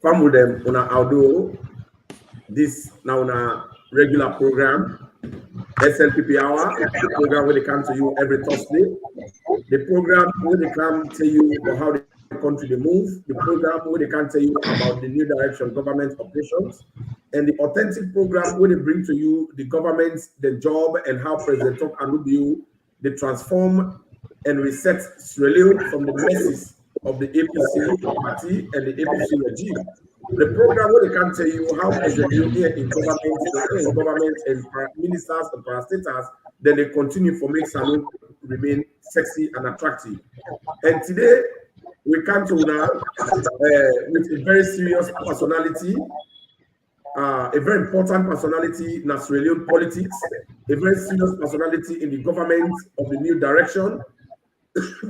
farm with them on outdoor this now on a regular program, SLPP Hour, the program where they come to you every Thursday, the program where they come tell you about how the country they move, the program where they can tell you about the new direction government operations, and the authentic program where they bring to you the government, the job, and how President Tok Anubiu they transform and reset Sierra Leone from the messes of the APC party and the APC regime. The program where they can tell you how President here in government and ministers and parastatals, then they continue for make Salon remain sexy and attractive. And today we come to now with a very serious personality, a very important personality in Australian politics, a very serious personality in the government of the new direction,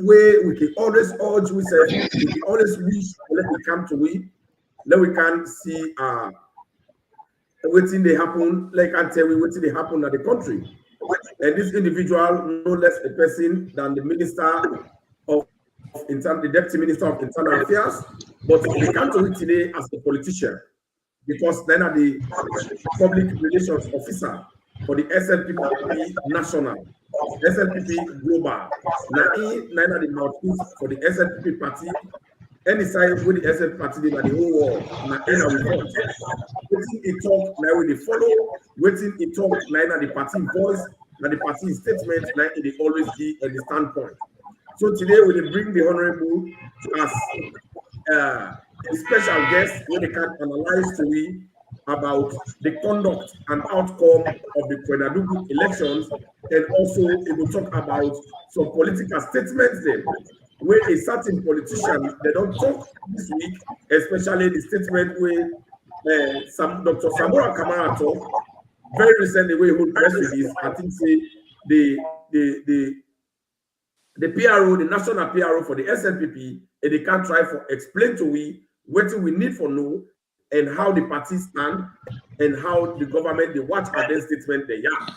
where we can always urge, we can always wish, let it come to we. Then we can see waiting they happen, like I tell you, waiting they happen at the country. And this individual, no less a person than the Minister of the Deputy Minister of Internal Affairs, but we come to it today as a politician, because then are the public relations officer for the SLPP National, SLPP Global. Now the mouthpiece for the SLPP party. Any side with the SF party in the whole world, now we want. Waiting it talk, now we follow. Waiting it talk, now the party voice, now the party statement, now it always be at the standpoint. So today we bring the honorable as a special guest where they can analyze to me about the conduct and outcome of the Koinadugu elections, and also it will talk about some political statements then. Where a certain politician, they don't talk this week, especially the statement where Dr. Samora Kamara talk very recently, where he hold press release, I think say the PRO, the national PRO for the SLPP, and they can try for explain to we what we need for know and how the party stand and how the government they watch at their statement they are.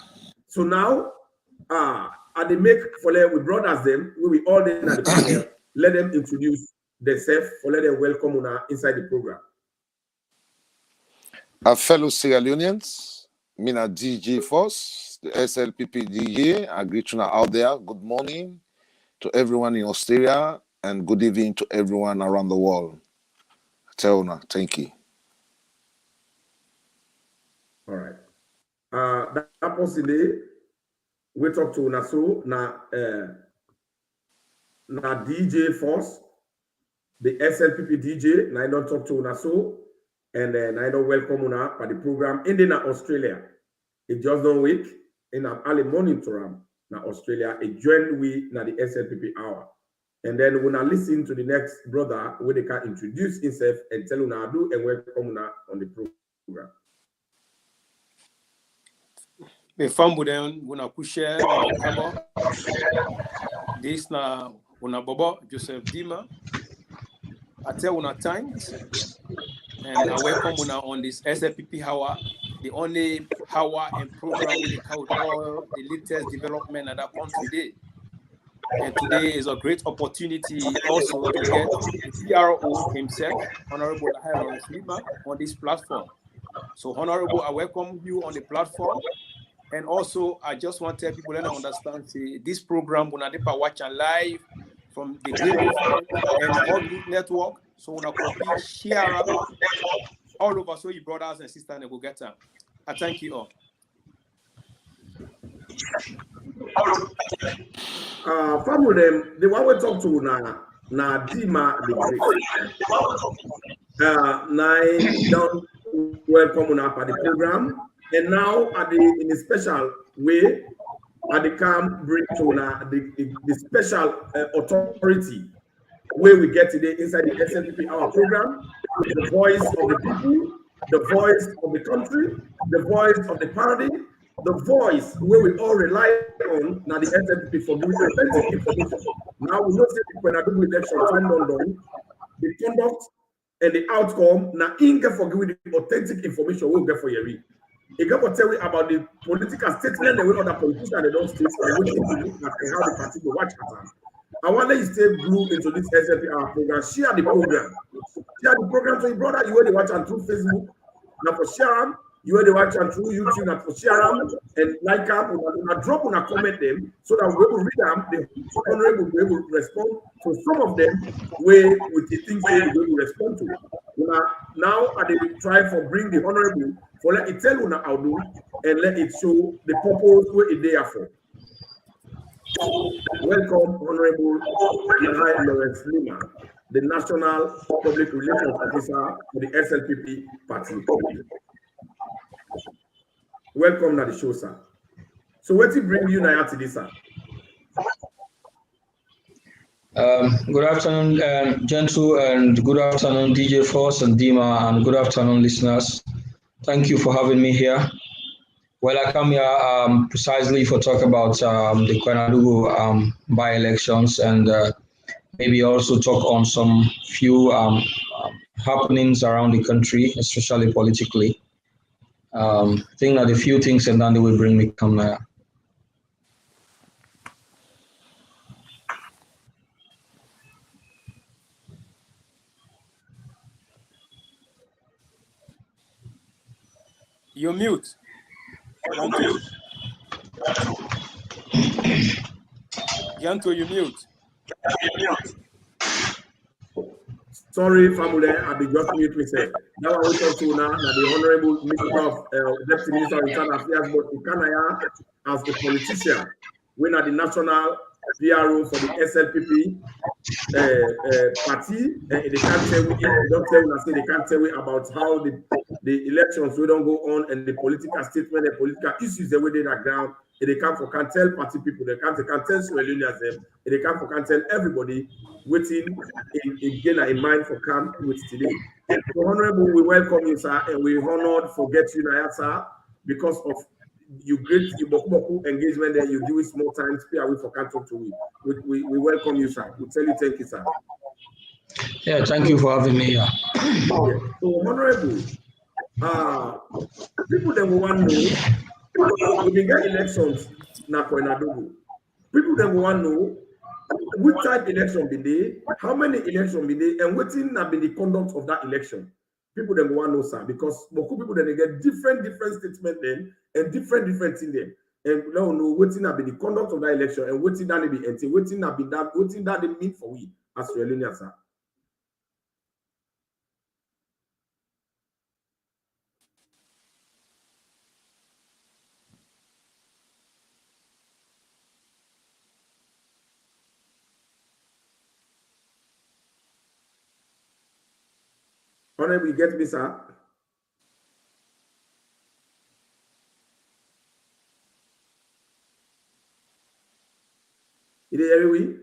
So now and they make for we brothers them, we all then at the panel, let them introduce themselves, for let them welcome on inside the program. Our fellow Sierra Leoneans, Mina DJ Force, the SLPP DJ, I greet you out there. Good morning to everyone in Australia and good evening to everyone around the world. Thank you. All right. That possibly we talk to Naso na DJ Force, the SLPP DJ. Na I don't talk to Naso, and then I don't welcome una for the program in Australia. It just don't wait in an early morning to ram na Australia. It join we na the SLPP hour, and then we na listen to the next brother where they can introduce himself and tell una do and welcome una on the program. Me fambu den una kushe kabo. This na una bobo Joseph Dima. I tell una thanks and I welcome una on this SLPP hour, the only hour and program with all the latest development that happen today. And today is a great opportunity also to get the PRO himself, Honorable Lahai Leema, on this platform. So Honorable, I welcome you on the platform. And also, I just want to tell people to understand this program, we are watching live from the Green and all the network. So we are share all over so your brothers and sisters will get them. I thank you all. From them, the one we talk to na Dima the Great. Don't welcome una for the program. And now, in a special way, they can bring to the special authority where we get today inside the SLPP our program, the voice of the people, the voice of the country, the voice of the party, the voice where we all rely on now the SLPP for giving authentic information. Now we know that when I do election time London, the conduct and the outcome now Inga for giving the authentic information we'll get for your read. You got to tell me about the political statement and other politicians they don't state and how the party will watch at. I want you to stay blue into this SLPR program. Share the program. share the program to your brother. You already watch and through Facebook. Now for share them, you already watch and through YouTube. Now for share them and like them. Now drop on a comment them so that we will read them. The honorable will be able to respond. So some of them with the things they will respond to. Now I they try for bring the honorable for let it tell una how do and let it show the purpose where it there for. Welcome, Honorable Lahai Lawrence Leema, the National Public Relations Officer for the SLPP party. Welcome to the show, sir. So what did bring you now to this, sir? Good afternoon, Gentle, and good afternoon, DJ Force and Dima, and good afternoon, listeners. Thank you for having me here. Well, I come here precisely for talk about the Koinadugu by-elections and maybe also talk on some few happenings around the country, especially politically. I think that a few things and then they will bring me come there. You're mute. Janto, you mute. Sorry, family, I'll be just mute myself. Now I will talk to now the Honorable Minister of Deputy Minister of Internal Affairs, but Ikanaya as the politician, when at the national PRO for the SLPP party, they can't tell me, they don't tell me, I say they can't tell me about how the elections will don't go on and the political statement, the political issues the way they are ground. They come for can tell party people, they can't tell Sierra Leoneans them, they come for can tell everybody waiting in mind for camp with today. So Honorable, we welcome you, sir, and we honored for get you now, sir, because of you great engagement there, you do it small time, spare away for can't talk to me. We welcome you, sir. We tell you thank you, sir. Yeah, thank you for having me here. Yeah. So Honorable, people that we want to know, we get elections now Koinadugu. People that we want to know which type election be there, how many election be there, and what in have been the conduct of that election. People that we want to know, sir, because people then they get different statements then and different things then. And we don't know what in have been the conduct of that election and what in that be empty, what in have been that, what in that they mean for we as Sierra Leoneans, sir. Honorable, you get me, sir? Is it every week?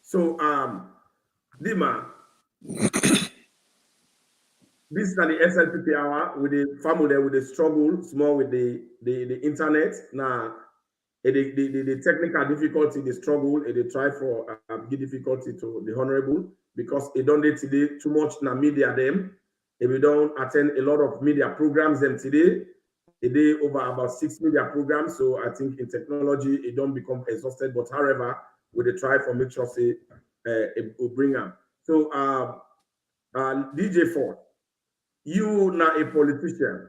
So, Leema, this is the SLPP hour with the family with the struggle, small with the internet. Now, the technical difficulty, the struggle, they try for give difficulty to the honorable because they don't do today too much na media them. If we don't attend a lot of media programs them today, they do over about 6 media programs. So I think in technology, it don't become exhausted. But however, we they try for make sure say it will bring them. So DJ Ford, you now a politician.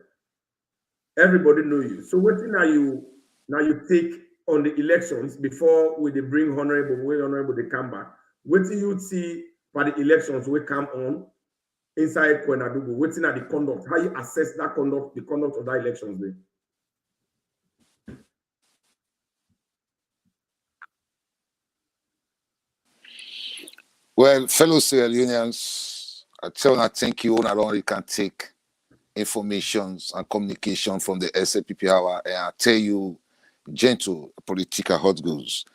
Everybody know you. So what now you take on the elections before we they bring honorable they come back. What do you see for the elections we come on inside Koinadugu? What's in the conduct? How you assess that conduct, the conduct of that elections there? Well, fellow Sierra Leoneans, I tell you, thank you. Not only can take information and communication from the SLPP hour, and I tell you, gentle political hot goals.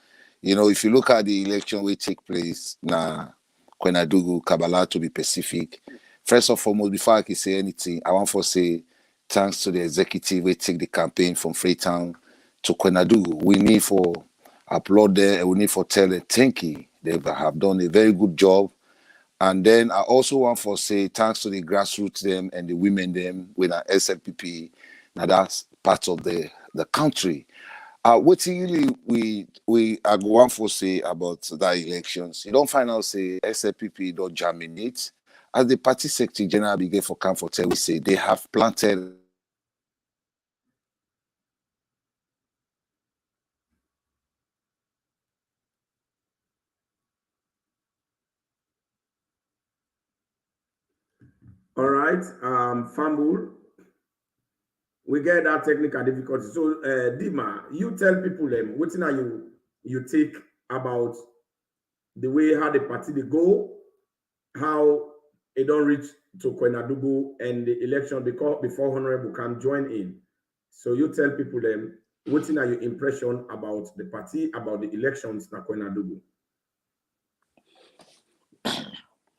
You know, if you look at the election will take place now, Koinadugu, Kabbalah to be Pacific. First of all, before I can say anything, I want to say thanks to the executive we take the campaign from Freetown to Koinadugu. We need for applaud there and we need for tell them thank you. They have done a very good job. And then I also want to say thanks to the grassroots them and the women them with our SLPP. Now that's part of the country. what really we are going for say about the elections. You don't find out say SLPP don't germinate. As the party secretary general begin for comfort, we say they have planted. All right, Fambul, we get that technical difficulty. So, Dima, you tell people them what now you take about the way how the party they go, how it don't reach to Koinadugu and the election before Honorable can join in. So you tell people them what's now your impression about the party, about the elections na Koinadugu.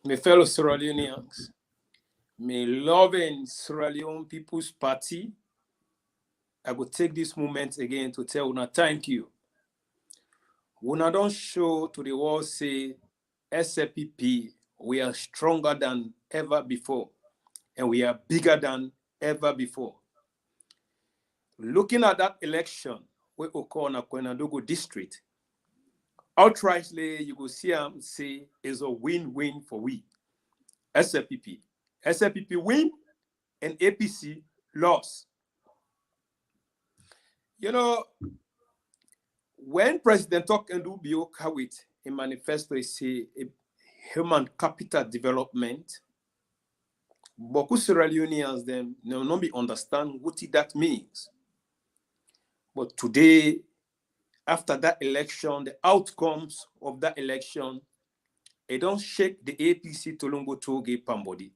My fellow Sierra Leoneans, me loving Sierra Leone People's Party, I will take this moment again to tell Una thank you. Una don't show to the world say SLPP, we are stronger than ever before, and we are bigger than ever before. Looking at that election, we occur in Koinadugu district, outrightly, you will see them say is a win-win for we. SLPP. SLPP win and APC loss. You know, when President Koinadugu Kawit in manifesto say human capital development, beaucoup Sierra Leoneans them not be understand what that means. But today, after that election, the outcomes of that election, it don't shake the APC Tolongo Toge Pambodi.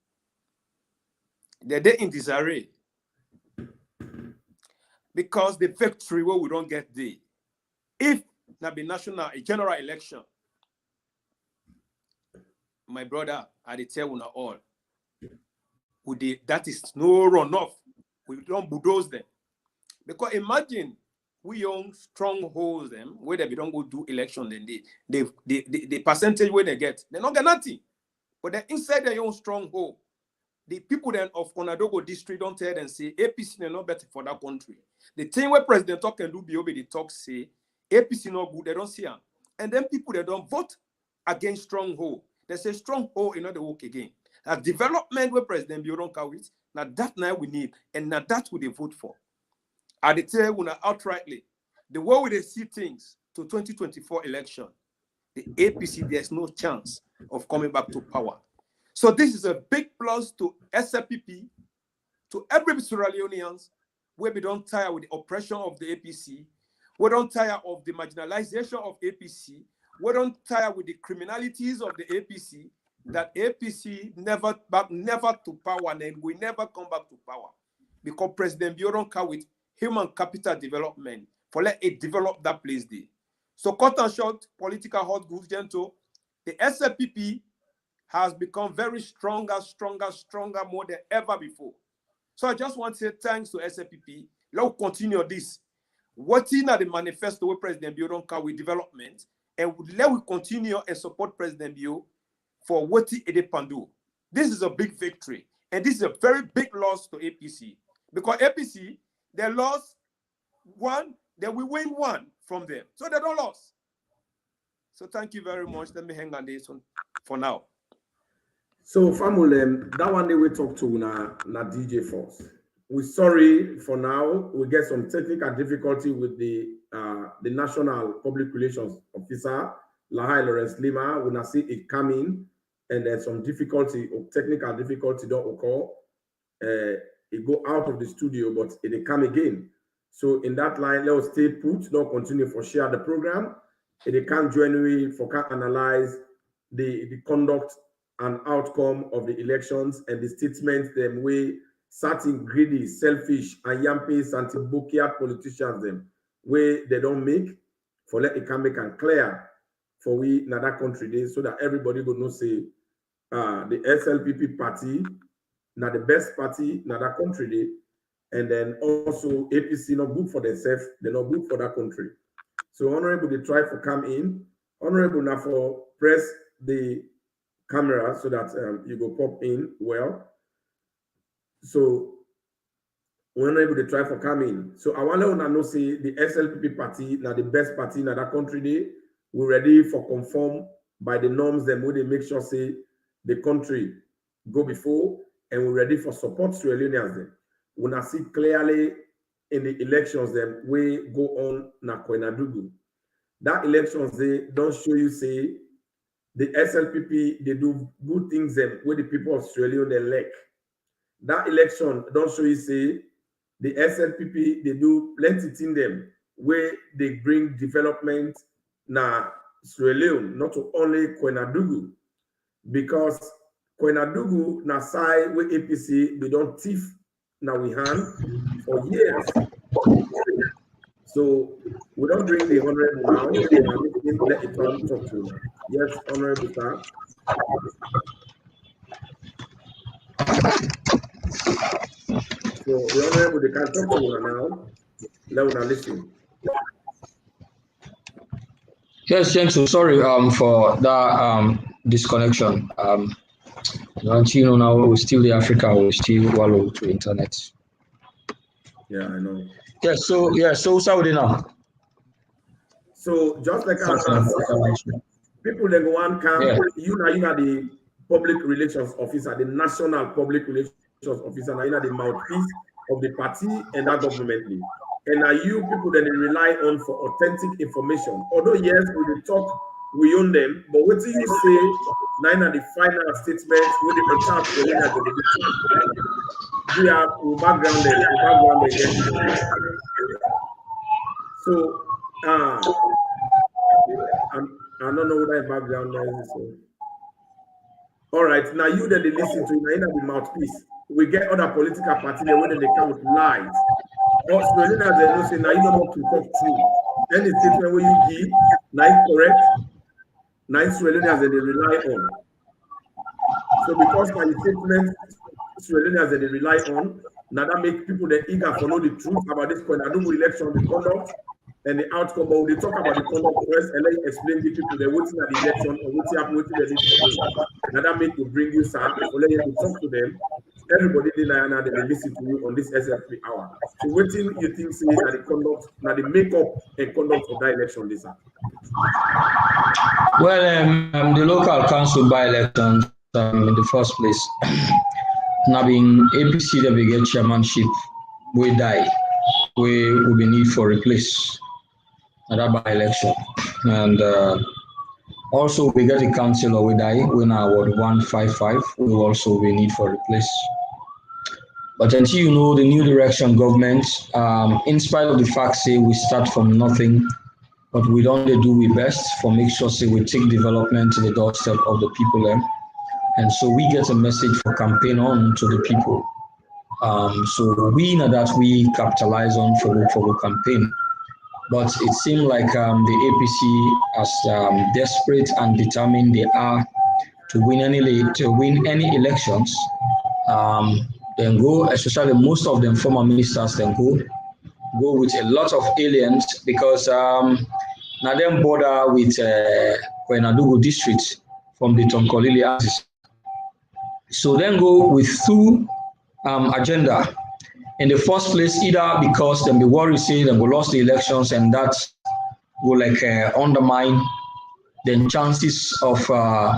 They're in disarray. Because the victory where we don't get there. If there be a general election, my brother, I tell you all, that is no runoff. We don't bulldoze them. Because imagine we own strongholds them where they don't go do election, then the percentage where they get, they don't get nothing. But then inside their own stronghold, the people then of Koinadugu district don't tell them say APC is not better for that country. The thing where President Koinadugu the talk say APC not good, they don't see them. And then people they don't vote against stronghold. They say stronghold in not work again. A development where President Bio don't carry it. Now that now we need, and now that we they vote for. I tell you outrightly, the way we they see things to 2024 election, the APC there's no chance of coming back to power. So this is a big plus to SLPP, to every Sierra Leoneans, where we don't tire with the oppression of the APC, we don't tire of the marginalization of APC, we don't tire with the criminalities of the APC, that APC never to power and we never come back to power. Because President Bio come with human capital development for let it develop that place there. So cut and short, political hot goods, gentle, the SLPP has become very stronger more than ever before. So I just want to say thanks to SLPP. Let's continue this. What's in the manifesto with President Bio don't carry development, and let we continue and support President Bio for what he Pandu. This is a big victory, and this is a very big loss to APC. Because APC, they lost one, then we win one from them. So they don't lose. So thank you very much. Let me hang on this one for now. So, family, that one day we talk to na DJ Force. We're sorry for now. We get some technical difficulty with the National Public Relations Officer, Lahai Leema. We now see it coming, and there's some difficulty or technical difficulty don't occur. It go out of the studio, but it come again. So in that line, let us stay put. Don't continue for share the program. It can join me for can analyze the conduct and outcome of the elections and the statements them way certain greedy, selfish, and yampis and Tibukiat politicians them way they don't make for let it can make and clear for we in that country day so that everybody will know say the SLPP party now the best party in that country day, and then also APC not good for themselves, they're not good for that country. So honorable they try for come in, honorable now for press the camera so that you go pop in well. So we're not able to try for coming. So I want to know say the SLPP party now the best party in that country day. We're ready for conform by the norms them where they make sure say the country go before and we're ready for support to Leoneans them. We now see clearly in the elections them we go on na Koinadugu. That elections they don't show you say the SLPP they do good things them where the people of Sierra Leone they lack. That election don't show you say the SLPP they do plenty things them where they bring development na Sierra Leone, not to only Koinadugu, because Koinadugu na side where APC they don't thief now we hand for years. So we don't bring the honorable now. Let it talk to you. Yes, honorable sir. So the honorable they can talk to you now. Let us listen. Yes, Gentle, sorry for that disconnection. Until now we're still in Africa, we're still wallow to internet. Yeah, I know. So Saudi now. So just like people that go on camp, you are the public relations officer, the national public relations officer, now you are the mouthpiece of the party and that government. And are you people that they rely on for authentic information? Although yes, we will talk, we own them, but what do you say? Nine are the final statements with the entire we are background again. So I don't know what that background noise is. So. All right, now you that they listen to, now the mouthpiece. We get other political parties where they come with lies. Or so as they don't say, now you don't want to talk true. Any statement where you give, now it's correct, now it's really as they rely on. So because my statement is really as they rely on, now that makes people that eager for know the truth about this Koinadugu election, the conduct, and the outcome, but we talk about the conduct first and then explain to people they're waiting at the election or waiting up waiting the election. Now that make you bring you sir, for letting you talk to them. Everybody they listen to you on this SLP hour. So waiting you think say that the conduct, now the makeup and conduct of that election this year. Well, the local council by elections in the first place. Now being APC that we get chairmanship, we die. We will be need for replace that by election. And also we get a councillor we die, we now award 155, we will also be need for replace. But until you know the new direction government, in spite of the fact say we start from nothing, but we don't do we best for make sure say we take development to the doorstep of the people there. And so we get a message for campaign on to the people. So we know that we capitalize on for the campaign. But it seemed like the APC, as desperate and determined they are to win any elections, then go, especially most of them former ministers, then go with a lot of aliens because now them border with Koinadugu district from the Tonkolili axis. So then go with two agenda. In the first place, either because them be worried say them will lost the elections and that will like undermine the chances of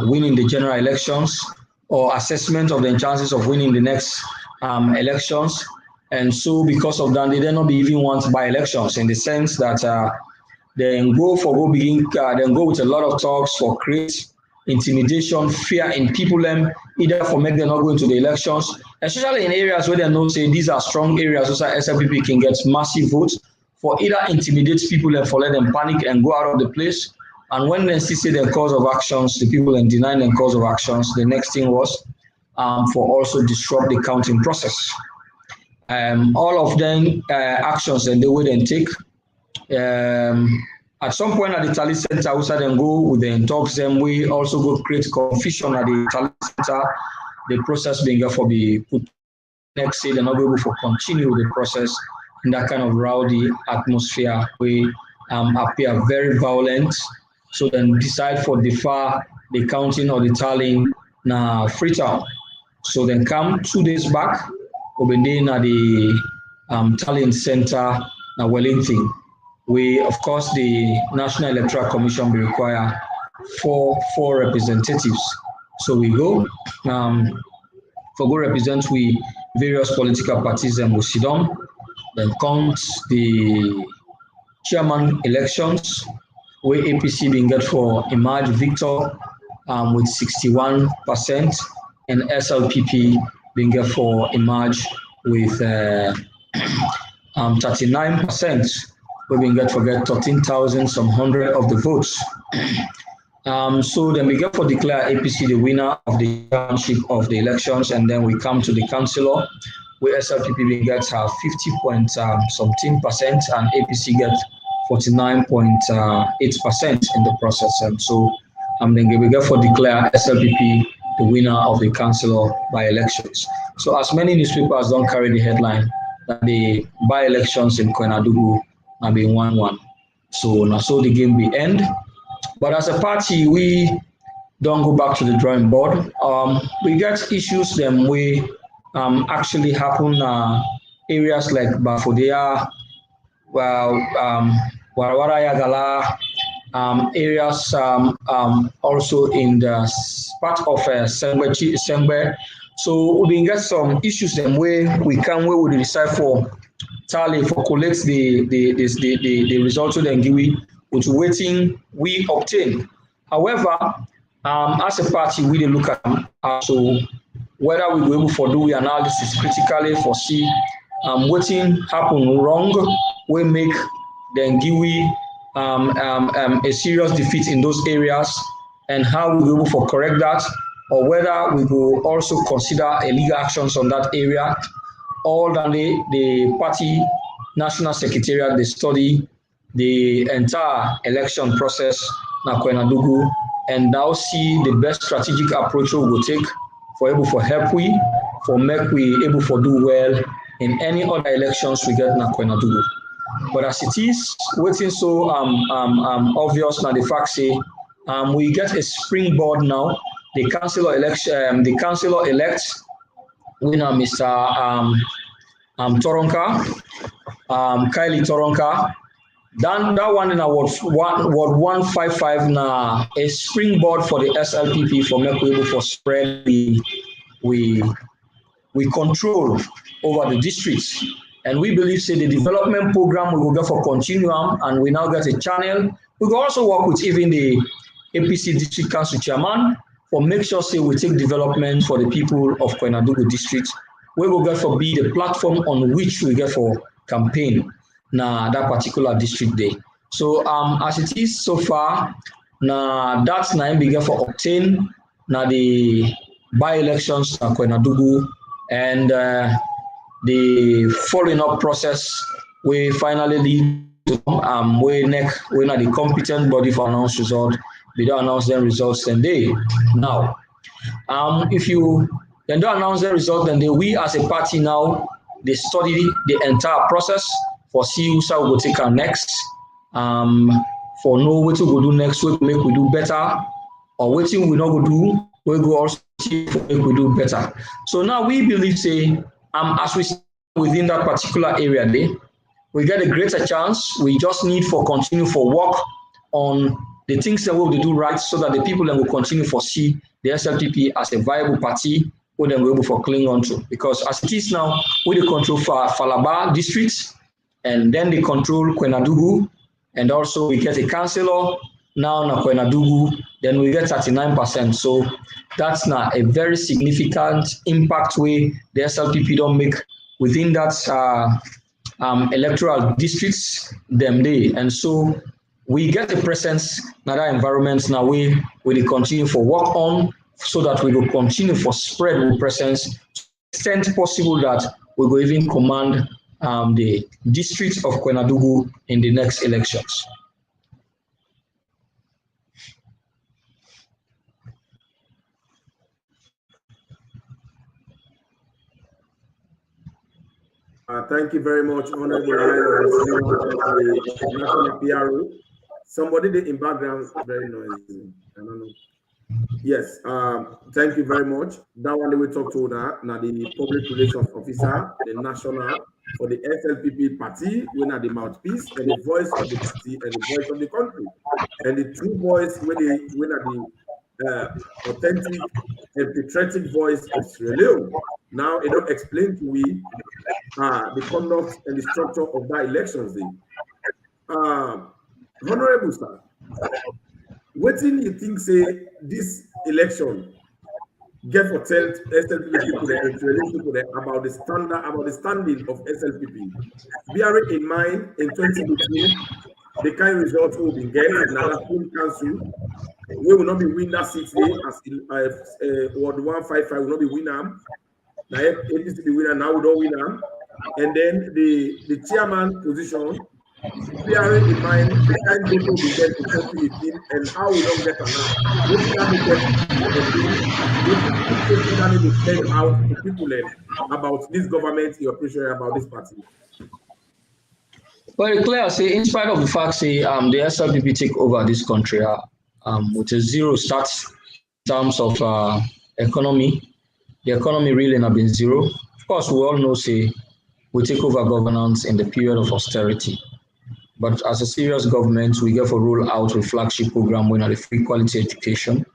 winning the general elections or assessment of the chances of winning the next elections. And so because of that, they do not be even want by elections in the sense that then go with a lot of talks for create intimidation, fear in people either for make them not go into the elections, especially in areas where they know say these are strong areas so SLPP can get massive votes for either intimidate people and for let them panic and go out of the place. And when they see the cause of actions, the people and deny the cause of actions, the next thing was for also disrupt the counting process. All of them actions and they will then take. At some point at the Tally Center, outside and go with the talks, them we also go create confusion at the Tally Center. The process being for the put next say they're not able to continue the process in that kind of rowdy atmosphere. We appear very violent. So then decide for defer the counting or the tallying na Freetown. So then come 2 days back, Obendin at the tallying center na Wellington. We, of course, the National Electoral Commission will require four representatives. So we go for go represent we various political parties and we sit down. Then comes the chairman elections, where APC being get for Emerge Victor with 61%, and SLPP being get for Emerge with 39%. We being get for get 13,000 some hundred of the votes. So then we get for declare APC the winner of the chairmanship of the elections, and then we come to the councillor, where SLPP gets 50.something%, and APC gets 49.8% in the process. And so then we get for declare SLPP the winner of the councillor by elections. So as many newspapers don't carry the headline that the by elections in Koinadugu have been 1-1. So now so the game will end. But as a party, we don't go back to the drawing board. We get issues them we actually happen areas like Bafodea, Warawara Yagala, areas also in the part of Sengbe. So we get some issues them where we decide for tally for collect the results of the Ngiwi with waiting we obtain. However, as a party, we look at so whether we go able for do we analysis critically for see waiting happen wrong, we make the Ngiwi a serious defeat in those areas, and how we go able for correct that, or whether we go also consider illegal actions on that area. All than the party national secretariat, they study the entire election process na Koinadugu, and now see the best strategic approach we will take for able for help we for make we able for do well in any other elections we get na Koinadugu. But as it is, waiting so obvious now the fact say we get a springboard now. The councillor election, the councillor elects winner Mr. Toronka, Kylie Toronka. Then that one in Ward 155 na a springboard for the SLPP for make we able for spread we control over the districts. And we believe say the development program we will go for continuum, and we now get a channel. We will also work with even the APC district council chairman for make sure say we take development for the people of Koinadugu district. We will get for be the platform on which we get for campaign na that particular district day. So as it is so far, na that's na be get for obtain na the by-elections na Koinadugu, and the following up process we finally lead to we na the competent body for announce result. We don't announce them results then they now. If you then don't announce the result, then we as a party now they study the entire process for see who shall go take our next. For know what to go do next, we make we do better, or waiting we not go do, we go also see if we do better. So now we believe say as we within that particular area there, we get a greater chance. We just need for continue for work on the things that we will do right, so that the people that will continue for see the SLPP as a viable party who then will able for cling on to. Because as it is now, we the control for Falaba districts, and then they control Koinadugu, and also we get a councillor now na Koinadugu, then we get 39%. So that's now a very significant impact way the SLPP don't make within that electoral districts them day. And so we get a presence in that environment now we will continue for work on, so that we will continue for spread with presence to the extent possible that we will even command the district of Koinadugu in the next elections. Thank you very much, Honorable Lahai, the national PRO. Somebody in background very noisy. I don't know. Yes, thank you very much. That one we talk to now the public relations officer, the national for the SLPP party, we are the mouthpiece and the voice of the party and the voice of the country. And the true voice when are the authentic and patriotic voice of Sierra Leone. Now it don't explain to we the conduct and the structure of that elections day. Honorable sir, what do you think say this election get for tell SLPP people there, Israeli people there about the standing of SLPP. Bearing in mind in 2018, the kind of results we will be get in our full council, we will not be win that 6 day as Ward 155 will not be win them. Now APC be winner, now we don't win them. And then the chairman position, bearing in mind the kind of people we get in 2018 and how we don't get now. What did that make them what need to send out to people about this government, your pressure about this party? Well, clear, say, in spite of the fact, say, the SLPP take over this country with a zero start in terms of economy. The economy really not been zero. Of course, we all know, say, we take over governance in the period of austerity. But as a serious government, we get for roll out a flagship program when the free quality education.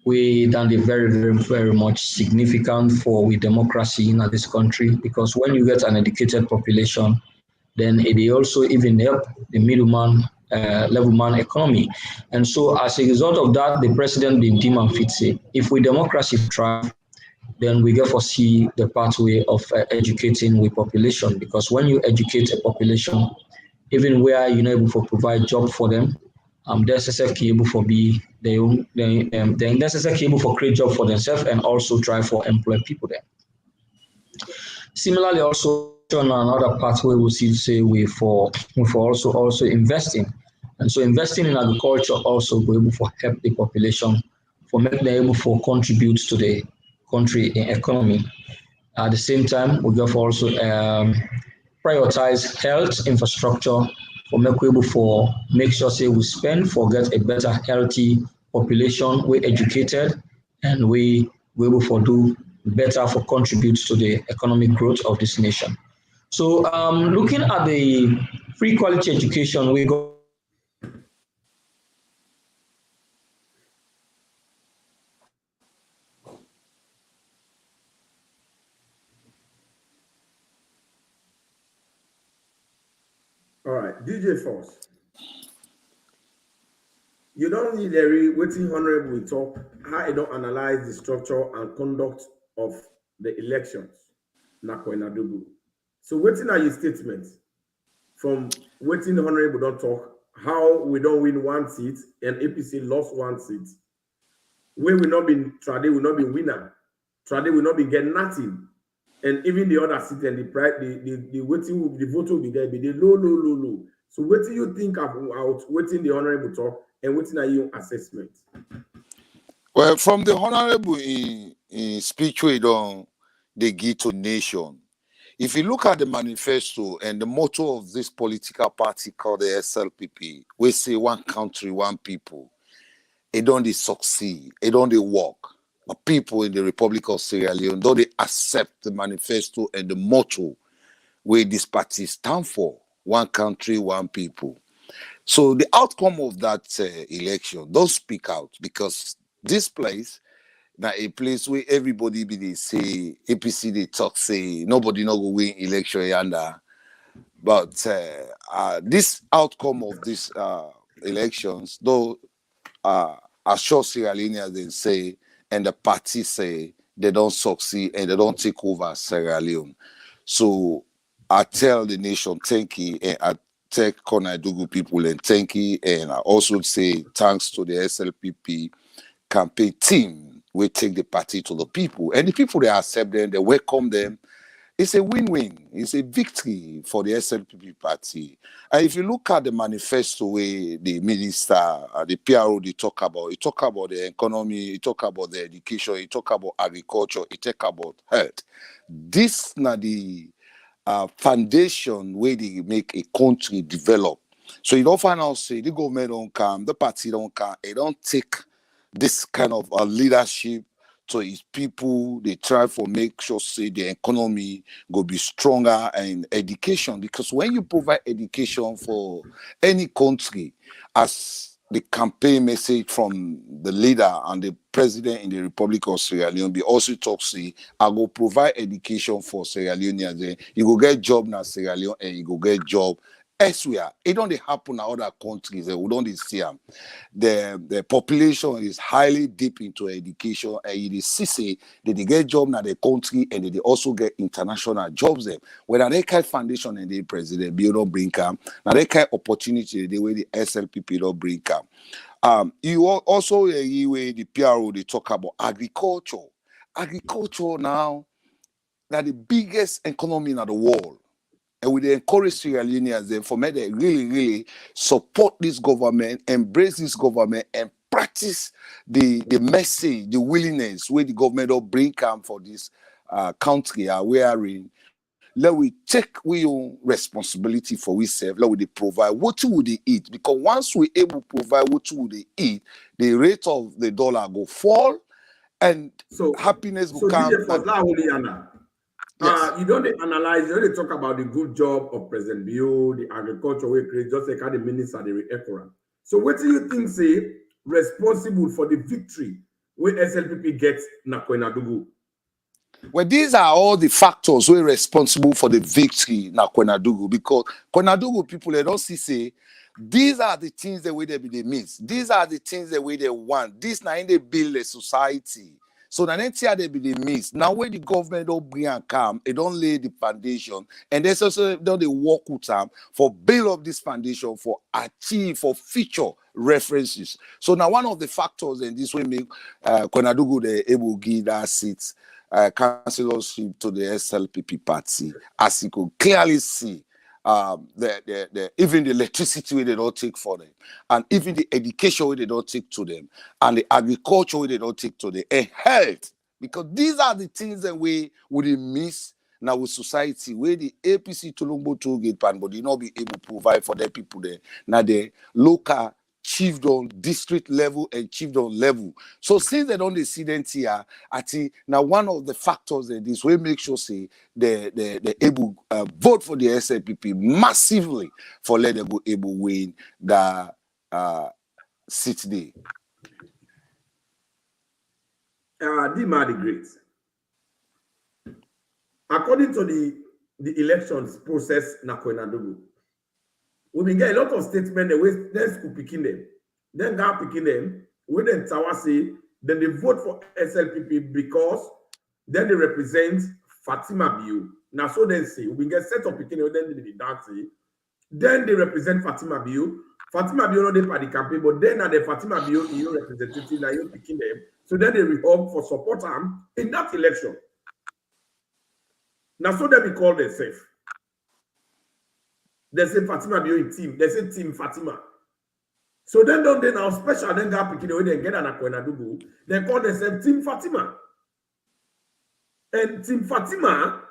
We done the very, very, very much significant for we democracy in this country, because when you get an educated population, then it also even help the middleman, level man economy. And so as a result of that, the president been deemed and fit say, if we democracy thrive, then we get foresee the pathway of educating with population, because when you educate a population, even where you're not able to provide job for them, the SSF able for be the necessary able for create job for themselves and also try for employ people there. Similarly, also on another pathway we see say we for also investing, and so investing in agriculture also be able for help the population for make them able for contribute to the country economy. At the same time, we go for also prioritize health infrastructure for make able for make sure say we spend for get a better healthy population, we educated, and we able for do better for contribute to the economic growth of this nation. So looking at the free quality education, we go. All right, DJ Force. You don't need a waiting honorable we talk how you don't analyze the structure and conduct of the elections na Koinadugu. So waiting are your statements from waiting honorable don't talk how we don't win one seat and APC lost one seat. Where we not been Trade will not be winner. Trade will not be getting nothing. And even the other seat and the price, the waiting will the vote will be there, be the low. So what do you think about waiting the honorable talk and waiting are your assessment? Well, from the honorable in speech we don't they give to nation. If you look at the manifesto and the motto of this political party called the SLPP, we say one country, one people. It don't they succeed, it don't they work. But people in the Republic of Sierra Leone don't they accept the manifesto and the motto where this party stand for, one country, one people. So the outcome of that election don't speak out, because this place now a place where everybody be they say APC they talk say nobody not go win election yonder. But this outcome of these elections, though assure Sierra Leoneans they say and the party say they don't succeed and they don't take over Sierra Leone. So I tell the nation thank you, and I tell Koinadugu people and thank you, and I also say thanks to the SLPP campaign team. We take the party to the people, and the people they accept them, they welcome them. It's a win-win. It's a victory for the SLPP party. And if you look at the manifesto where the minister, the PRO, they talk about the economy, they talk about the education, they talk about agriculture, they talk about health. This na the foundation where they make a country develop. So you don't find out say the government don't come, the party don't come, they don't take this kind of leadership to his people. They try for make sure say the economy go be stronger and education, because when you provide education for any country, as the campaign message from the leader and the president in the Republic of Sierra Leone be also talk say, I go provide education for Sierra Leoneans. Then you go get job now Sierra Leone and you go get job elsewhere. It don't happen in other countries. We don't see them. The population is highly deep into education, and it is say that they get job in the country and they also get international jobs there. Whether they kind foundation and the president be don't bring come, now they kind opportunity the way the SLPP don't bring come. You also the PRO they talk about agriculture. Agriculture now that the biggest economy in the world. And we encourage Sierra Leoneans for me to really support this government, embrace this government, and practice the message, the willingness where the government will bring come for this country we are in. Let we take we own responsibility for ourselves. Let we provide what would they eat, because once we able to provide what would they eat, the rate of the dollar go fall, and happiness will come. Yes. You don't analyze, you don't talk about the good job of President Bio, the agriculture we create, just like how the minister the ECORA. So what do you think say responsible for the victory where SLPP gets na Koinadugu? Well, these are all the factors who are responsible for the victory na Koinadugu, because Koinadugu people they don't see say these are the things that way they miss. These are the things that way they want. This now in they build a society. So now they be the miss. Now when the government don't bring and come, it don't lay the foundation, and there's also don't they work with them for build up this foundation for achieve for future references. So now one of the factors in this way make Koinadugu the able give that seats councillorship to the SLPP party, as you could clearly see. Even the electricity they don't take for them, and even the education they don't take to them, and the agriculture they don't take to them, and health, because these are the things that we would miss now with society where the APC Tulumbo to get pan, but they not be able to provide for their people there. Now the local chiefdom, district level, and chiefdom level. So since they don't see them here, I think now one of the factors that this will make sure say they able vote for the SLPP massively for let them go able win the seat day. Leema the Great. According to the elections process na Koinadugu, we been get a lot of statements the way then school picking them, then God picking them, when then Tawa say, then they vote for SLPP because then they represent Fatima Bio. Now so then say, we get set up picking them, then they dance, then they represent Fatima Bio. Fatima Bio not there for the campaign, but then at the Fatima Bio EU representative, now you picking them. So then they reform for support them in that election. Now so they be called themselves. They say Fatima be in team. They say team Fatima. So then don't they now special then go picking away they get an Koinadugu. They call themselves Team Fatima. And Team Fatima,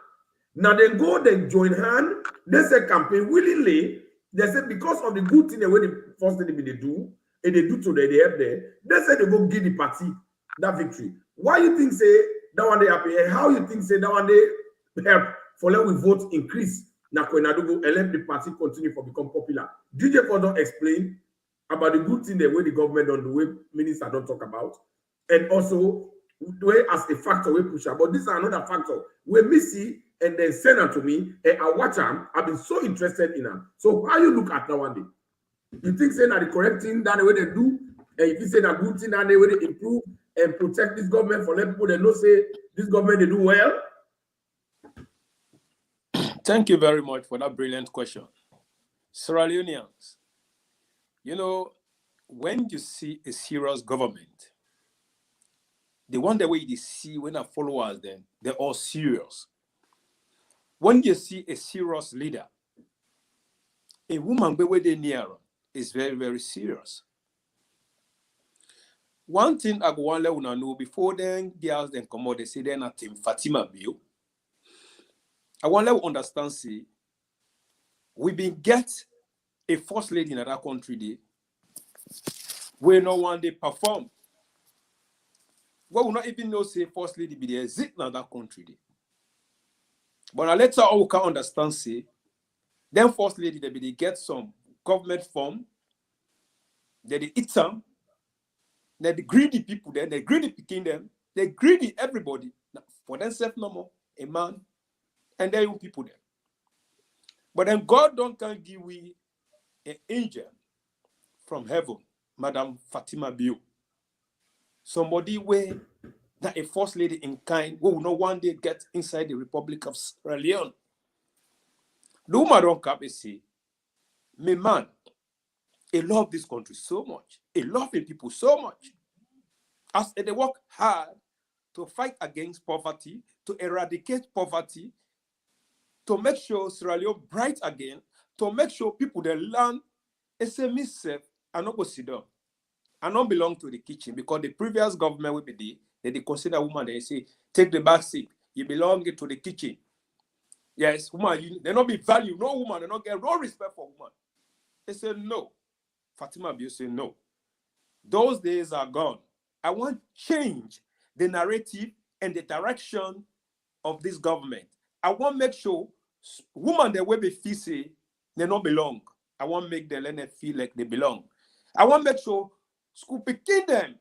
now they go, they join hand, they say campaign willingly. They say because of the good thing the way the first thing they do, and they do today, they help there. They say they go give the party that victory. Why you think say that one they happy? And how you think say that one they help for let we vote increase? Na Koinadugu and let the party continue for become popular. DJ Fordon explain about the good thing the way the government don't do, the way minister don't talk about, and also the way as a factor we push out. But this is another factor where me see and then send them to me and I watch them. I've been so interested in them. So how you look at that one day? You think saying that the correct thing that the way they do, and if you say that good thing that the way they improve and protect this government for let people they know say this government they do well. Thank you very much for that brilliant question. Sierra Leoneans, you know, when you see a serious government, the one the way you see when our followers, then they're all serious. When you see a serious leader, a woman where they near is very, very serious. One thing I want to let know before then girls then come out, they say they're not Team Fatima Bio. I want to understand, see, we been get a first lady in that country, day, where no one they perform we will not even know say first lady be the exit now that country. But now later on we can understand say then first lady they be they get some government form, they eat some, they the greedy people then, they greedy picking them, they greedy everybody now, for themselves no more, a man, and then you people there. But then God don't can give we an angel from heaven, Madam Fatima Bio. Somebody where that a first lady in kind who will not one day get inside the Republic of Sierra Leone. The woman don't come and say, me man, I love this country so much. I love the people so much. As they work hard to fight against poverty, to eradicate poverty, to make sure Sierra Leone bright again, to make sure people they learn, I say myself, I not go sit down. I don't belong to the kitchen because the previous government will be there. They consider woman, they say, take the back seat. You belong to the kitchen. Yes, woman, they not be value. No woman, they not get no respect for woman. They say no. Fatima Bio say no. Those days are gone. I want change the narrative and the direction of this government. I want make sure women they will be feel say they not belong. I want make them let them feel like they belong. I want make sure school picking them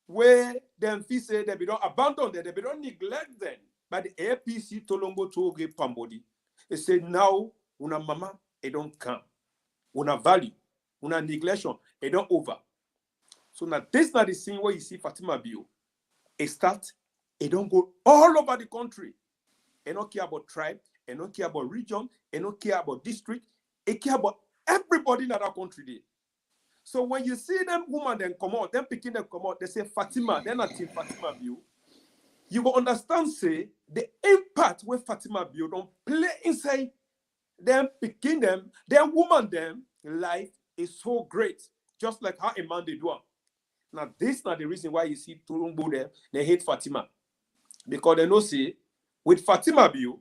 where them feel say they be don't abandon them, they be don't neglect them. But the APC Tolongo Toge Pambodi, they say now una mama it don't come. Una value, una neglection, it don't over. So now this not the scene where you see Fatima Bio. It start, it don't go all over the country. It don't care about tribe, it don't care about region, it don't care about district, it care about everybody in that country there. So when you see them woman then come out, them picking them come out, they say Fatima, they're not Team Fatima Bio. You will understand, say, the impact where Fatima Bio don't play inside them picking them, them woman them, life is so great. Just like how a man they do. Now, this is not the reason why you see Turumbo there, they hate Fatima. Because they know, say, with Fatima Bio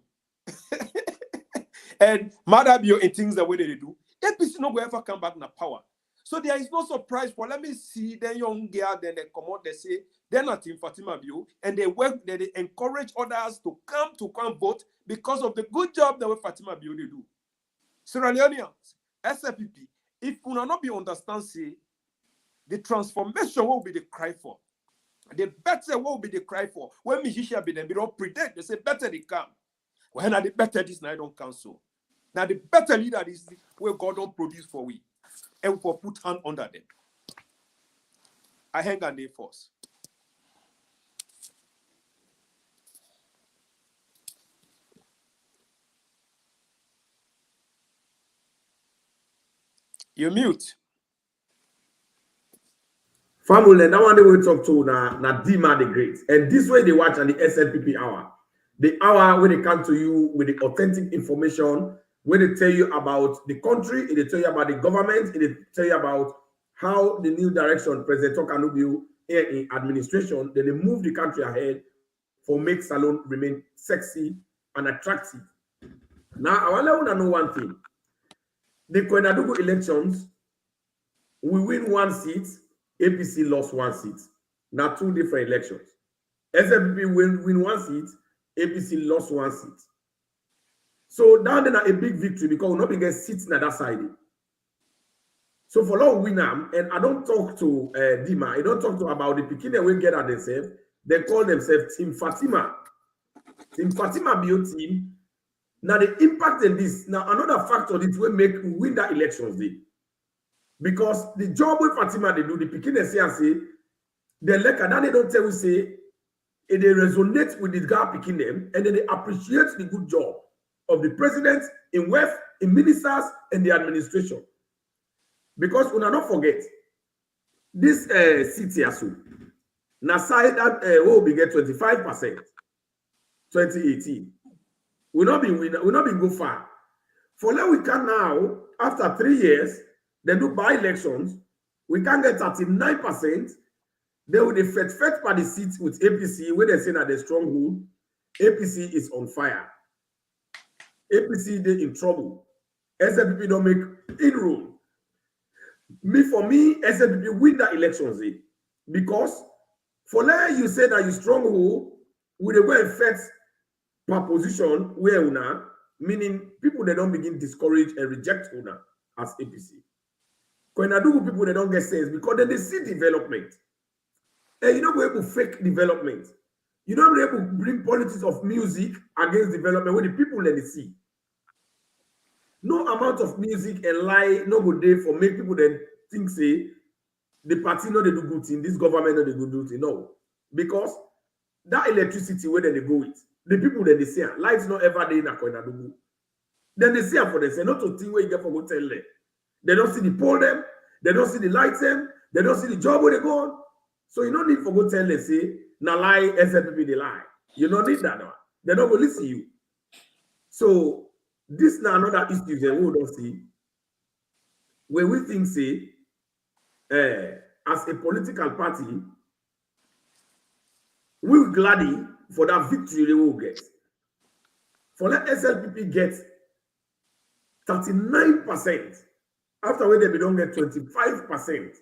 and Mother Bio and things the way they do, APC no go ever come back in the power. So there is no surprise for let me see the young girl, then they come out, they say, they're not in Fatima Bio, and they work, they encourage others to come vote because of the good job that Fatima Bio they do. Sierra Leoneans, SLPP, if you not be understand, say, the transformation will be the cry for. The better will be the cry for. When musicians be them, they don't predict, they say better they come. When are the better this night don't cancel? Now the better leader is where God don't produce for we. And for put hand under them. I hang on there first. You mute. Family, now one day we talk to na Leema the Great. And this way they watch on the SLPP hour. The hour when they come to you with the authentic information, when they tell you about the country, they tell you about the government, they tell you about how the new direction President Koinadugu in administration, then they move the country ahead for make Salon remain sexy and attractive. Now, I want to know one thing. The Koinadugu elections, we win one seat, APC lost one seat. Now, two different elections. SLPP win one seat, APC lost one seat. So now then a big victory because we're not going to get seats on that side. So for long win them, and I don't talk to Leema, I don't talk to about the Pekin we get at themselves. They call themselves Team Fatima. Team Fatima Bio team. Now the impact in this, now another factor that will make win that elections day. Because the job with Fatima they do, the Pekin they say and say, they like and then they don't tell you say, and they resonate with the guy picking them, and then they appreciate the good job of the president in wealth, in ministers, and the administration. Because we not forget, this city as well, now side that will be get 25%, 2018. We'll not be go far. For now we can now, after 3 years, they do by elections, we can get 39%. They will be fed by the seats with APC, where they say that the stronghold, APC is on fire. APC they in trouble. SLPP don't make inroad. For me, SLPP win that elections because For let you say that you stronghold, will they go affect per position where una, meaning people they don't begin discourage and reject una as APC. Koinadugu people they don't get sense because then they see development. And you don't be able to fake development. You don't be able to bring politics of music against development when the people let it see. No amount of music and lie no good day for make people then think say the party no they do good thing, this government no they do good thing. No, because that electricity where then they go with the people that they say lights not ever day in a Koinadugu. Then they say for them say not to think where you get for go tell them. They don't see the pole them, they don't see the lights them, they don't see the job where they go on. So you don't need for go tell them say na lie SLPP they lie. You don't need that one. They don't go listen to you. So this now another issue that we don't see where we think say as a political party we're glad for that victory they will get. For that SLPP get 39% after when they don't get 25%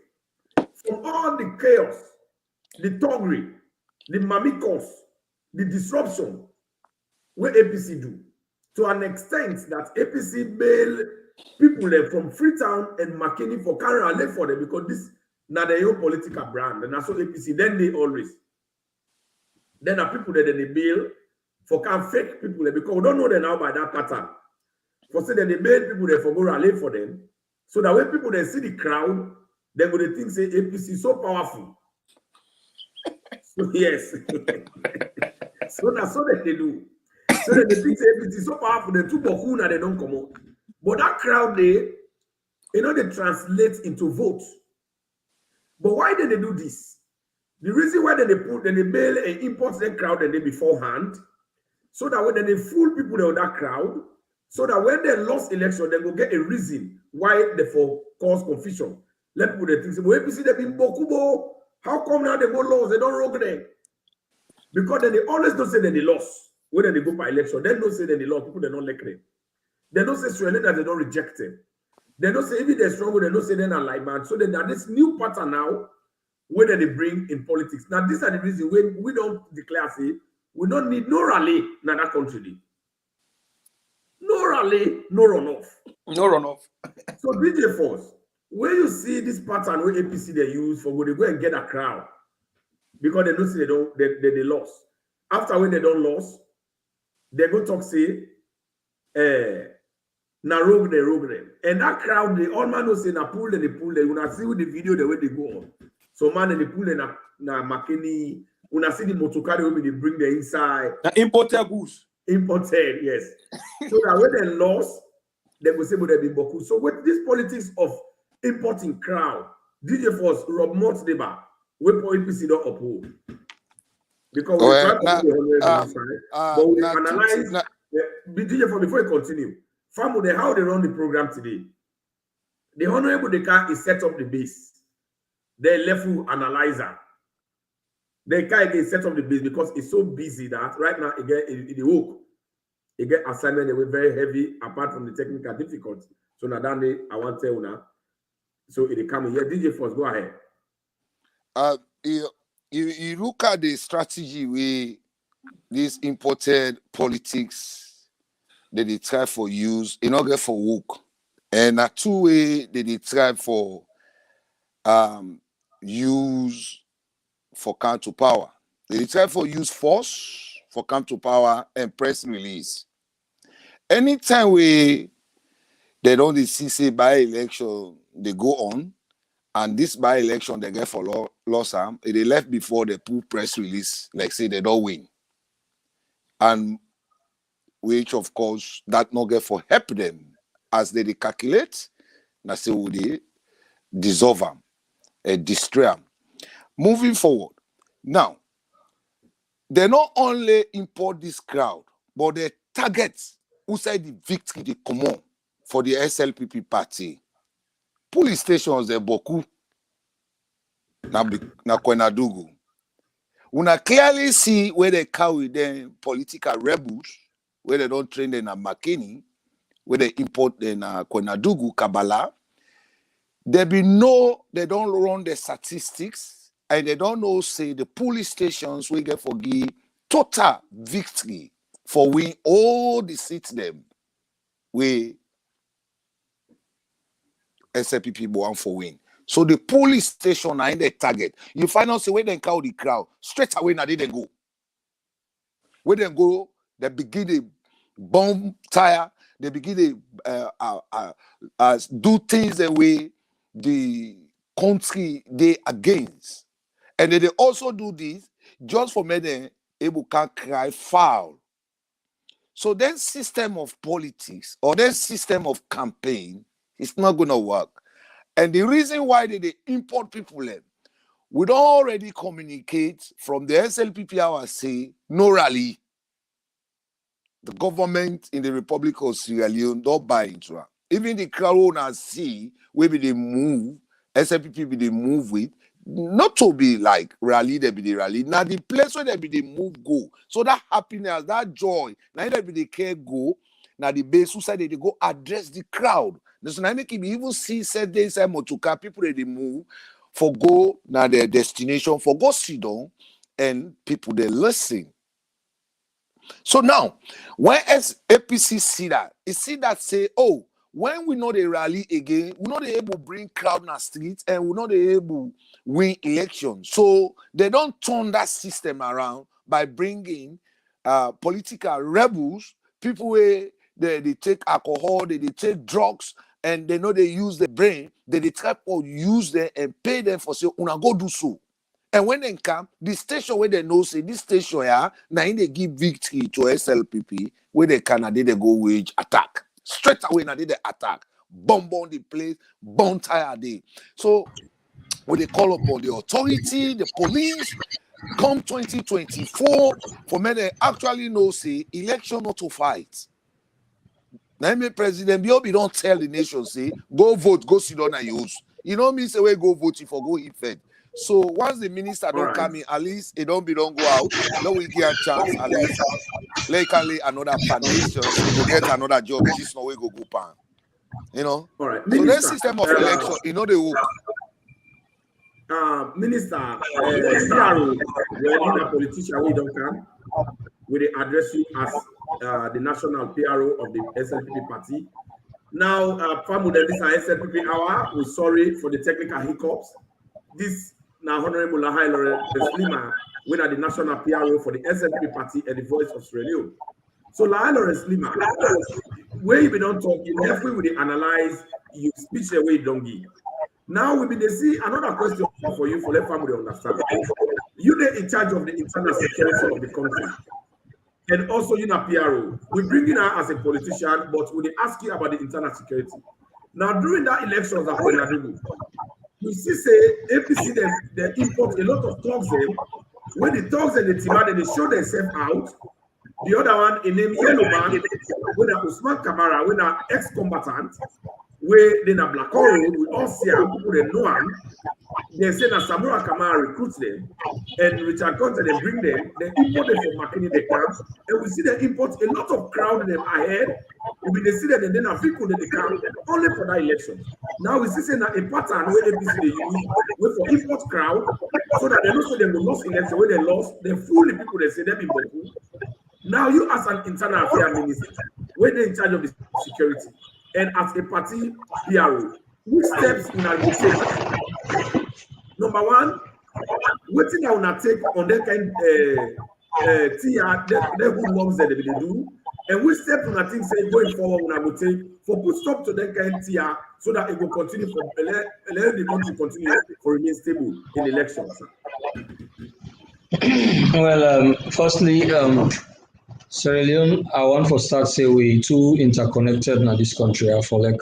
from all the chaos, the thuggery, the mamikos, the disruption where APC do. To an extent that APC bail people from Freetown and McKinney for carrying a for them because this now their own political brand and that's what APC then they always. Then the people that they bail for can fake people because we don't know them now by that pattern. For say that they bail people that for go rally for them. So that when people they see the crowd, they go they think say APC so powerful. So yes. So that's what they do. So that they think say APC so powerful, they too boku they don't come out. But that crowd they translate into votes. But why did they do this? The reason why they bail and import that crowd and they beforehand, so that when they fool people in that crowd, so that when they lost election, they will get a reason why they for cause confusion. Let people they think, well, APC they been bokubo. How come now they go lost? They don't rogue them. Because then they always don't say that they lost. When they go by election, they don't say that they lost. People they don't like them. They don't say strongly that they don't reject them. They don't say if they're strong, they don't say they're not like man. So then this new pattern now, where they bring in politics. Now, these are the reasons when we don't declare, say, we don't need no rally in that country. No rally, no runoff. No runoff. So, DJ Force, where you see this pattern where APC they use for they go and get a crowd because they don't see they lost. After when they don't lose, they go talk say, na rogue them. And that crowd, they all man know say na pull them. You na see with the video the way they go on. So man, they pull in na McKinney. When I see the motor car, they bring the inside. The imported goods. Imported, yes. So that when they lost, they will say, but they be boku. So with this politics of importing crowd, DJ Force, Rob Mott Deba, we APC don't uphold. Because we try to do the inside, but we analyze. DJ Force, before you continue, family, how they run the program today. The honorable Deka is set up the base. They left you analyzer. They can't set up the base because it's so busy that right now it work. It get assignment they were very heavy apart from the technical difficulty. So now that I want to tell you now. So it come here. DJ Force, go ahead. You look at the strategy where these imported politics that they try for use in order for work. And a two way that they try for use for come to power. They try for use force for come to power and press release. Anytime they don't see say by election they go on, and this by election they get for loss they left before they pull press release, like say they don't win. And which of course that not get for help them as they calculate, now say would they dissolve them and destroy them. Moving forward, now they not only import this crowd, but they target who said the victory they come on for the SLPP party. Police stations they boku na Koinadugu. Una clearly see where they carry them political rebels, where they don't train them at McKinney, where they import them Koinadugu, Kabbalah. They don't run the statistics and they don't know say the police stations we get for give total victory for win all the seats them we SLPP want for win. So the police station are in the target. You find out say when they call the crowd straight away now they then go. When they go, they begin to bomb tire. They begin to do things the way the country they against, and they also do this just for me them able can cry foul. So then system of politics or then system of campaign is not gonna work. And the reason why they import people in, we don't already communicate from the SLPP hour say no rally. The government in the Republic of Sierra Leone don't buy into it. Even the crowd owners see where they move, SLPP be they move with, not to be like rally, they be the rally. Now the place where they be they move go. So that happiness, that joy, now they be they care go. Now the base side they go address the crowd. So now make it even see said they say motuka people they move for go now their destination for go sit down and people they listen. So now, when APC see that, it see that say, oh, when we know they rally again, we know they able to bring crowd in the streets and we know they able to win elections. So they don't turn that system around by bringing political rebels, people where they take alcohol, they take drugs, and they know they use the brain, they try to use them and pay them for say, una go do so. And when they come, the station where they know say this station here, now they give victory to SLPP, where they can they go wage attack. Straight away now they attack. Bomb on the place, bomb tire day. So when they call upon the authority, the police, come 2024, for me they actually know say election not to fight. Now me President Biobi don't tell the nation say go vote, go sit down and use. You know me say we go vote if go eat fed. So once the minister don't come in, at least it don't go out. No, we get a chance at least. Like lay another foundation, we go get another job. Just no way go pan. You know. All right. So that system of election, you know they work. Minister, PRO, when a politician we don't come, we address you as the national PRO of the SLPP party. Now, this is SLPP hour. We're sorry for the technical hiccups. This now Honorable Lahai Leema, we are the national PRO for the SLPP party and the voice of Sierra Leone. So Lahai Leema, where you don't talk, you definitely will analyze your speech the way you don't give. Now we be see another question for you for let family understand. You are in charge of the internal security of the country. And also you are PRO. We bring you out as a politician, but we ask you about the internal security. Now during that elections at Koinadugu, you see say APC they import a lot of thugs them. When the thugs and the Timad they show themselves out. The other one, a name Yellow Man, when a Usman Kamara, when a ex-combatant, where then a Black Road, we all see how people they know him. They say that Samura Kamara recruits them, and Richard Conte they bring them, they import them from Makini the camp, and we see they import a lot of crowd them ahead. We see them and then a vehicle in the camp only for that election. Now we see saying that a pattern where APC they use wait for import crowd so that they don't say they will lose election where they lost, they fool the people they say them in Boku. Now you as an internal affairs minister, when they're in charge of the security, and as a party PRO, which steps you will take? Number one, what thing I will take on that kind TR, who loves that they do, and which steps you will think say going forward when I will take for put stop to that kind TR so that it will continue for let the country continue for remain stable in elections. Well, firstly, Sierra Leone, I want to start say we too interconnected in this country. I feel like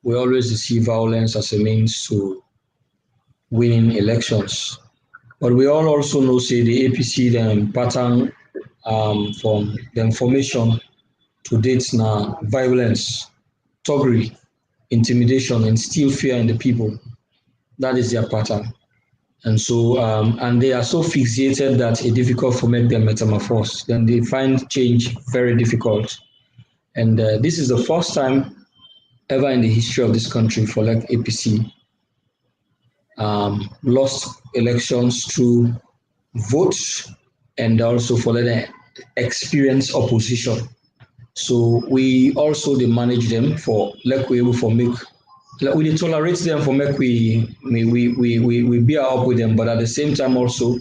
we always see violence as a means to winning elections. But we all also know say the APC then pattern from the information to date now violence, thuggery, intimidation, and still fear in the people. That is their pattern. And so, and they are so fixated that it's difficult for make them metamorphose. Then they find change very difficult. And this is the first time ever in the history of this country for like APC lost elections through votes and also for the experience opposition. So we also they manage them for like we able for make like we tolerate them for make we bear up with them, but at the same time also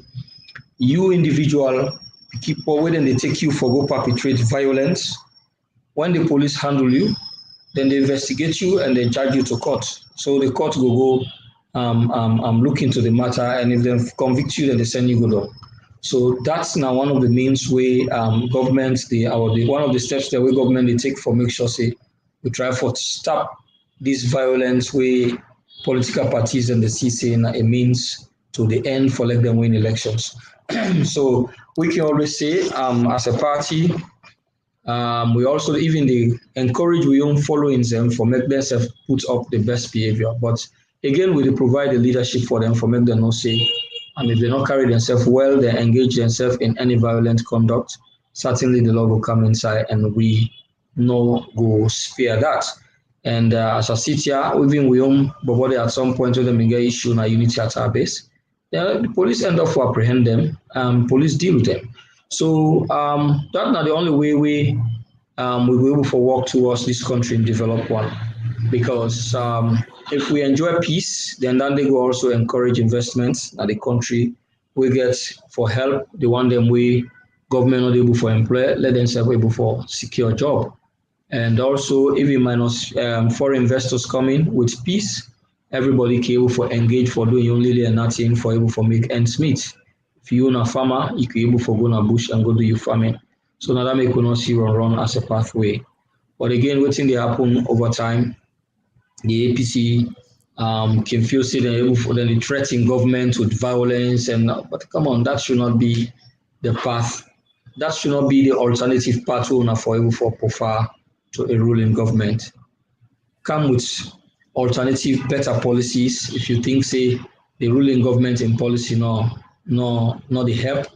you individual keep when they take you for go perpetrate violence. When the police handle you, then they investigate you and they charge you to court. So the court will go look into the matter, and if they convict you, then they send you go down. So that's now one of the means way government one of the steps that we government they take for make sure say we try for stop this violence way political parties and the CC a means to the end for let them win elections. So we can always say as a party we also even they encourage we own following them for make themselves put up the best behavior. But again, we provide the leadership for them for make them not say, and if they not carry themselves well, they engage themselves in any violent conduct. Certainly, the law will come inside, and we no go spare that. And as a sit here, even we own but at some point when they get issue in a unity at our base, the police end up to apprehend them. Police deal with them. So that's not the only way we will be able to work towards this country and develop one. Because if we enjoy peace, then that they will also encourage investments at the country. We get for help, the one them we government not able for employ, let themselves able for secure job. And also even minus foreign investors coming with peace, everybody can able for engage for doing only and nothing for able for make ends meet. If you own a farmer, you can able for go to bush and go do your farming. So now that make we not see run as a pathway. But again, what thing they happen over time, the APC can feel say they're able for them to threaten government with violence and but come on, that should not be the path. That should not be the alternative path for able for prefer to a ruling government. Come with alternative better policies. If you think say the ruling government and policy not the help,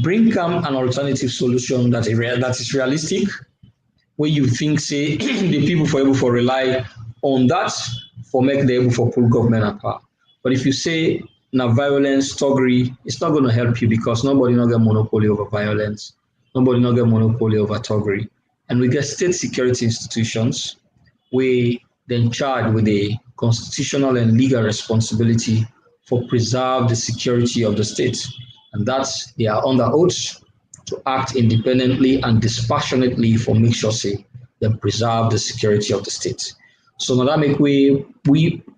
bring come an alternative solution that is realistic, where you think say the people for able for rely on that for make them able for pull government apart. But if you say now violence, thuggery, it's not going to help you because nobody not get monopoly over violence, nobody not get monopoly over thuggery, and we get state security institutions. We then charged with a constitutional and legal responsibility for preserve the security of the state, and that's they are under oath to act independently and dispassionately for make sure say they preserve the security of the state. So now that make we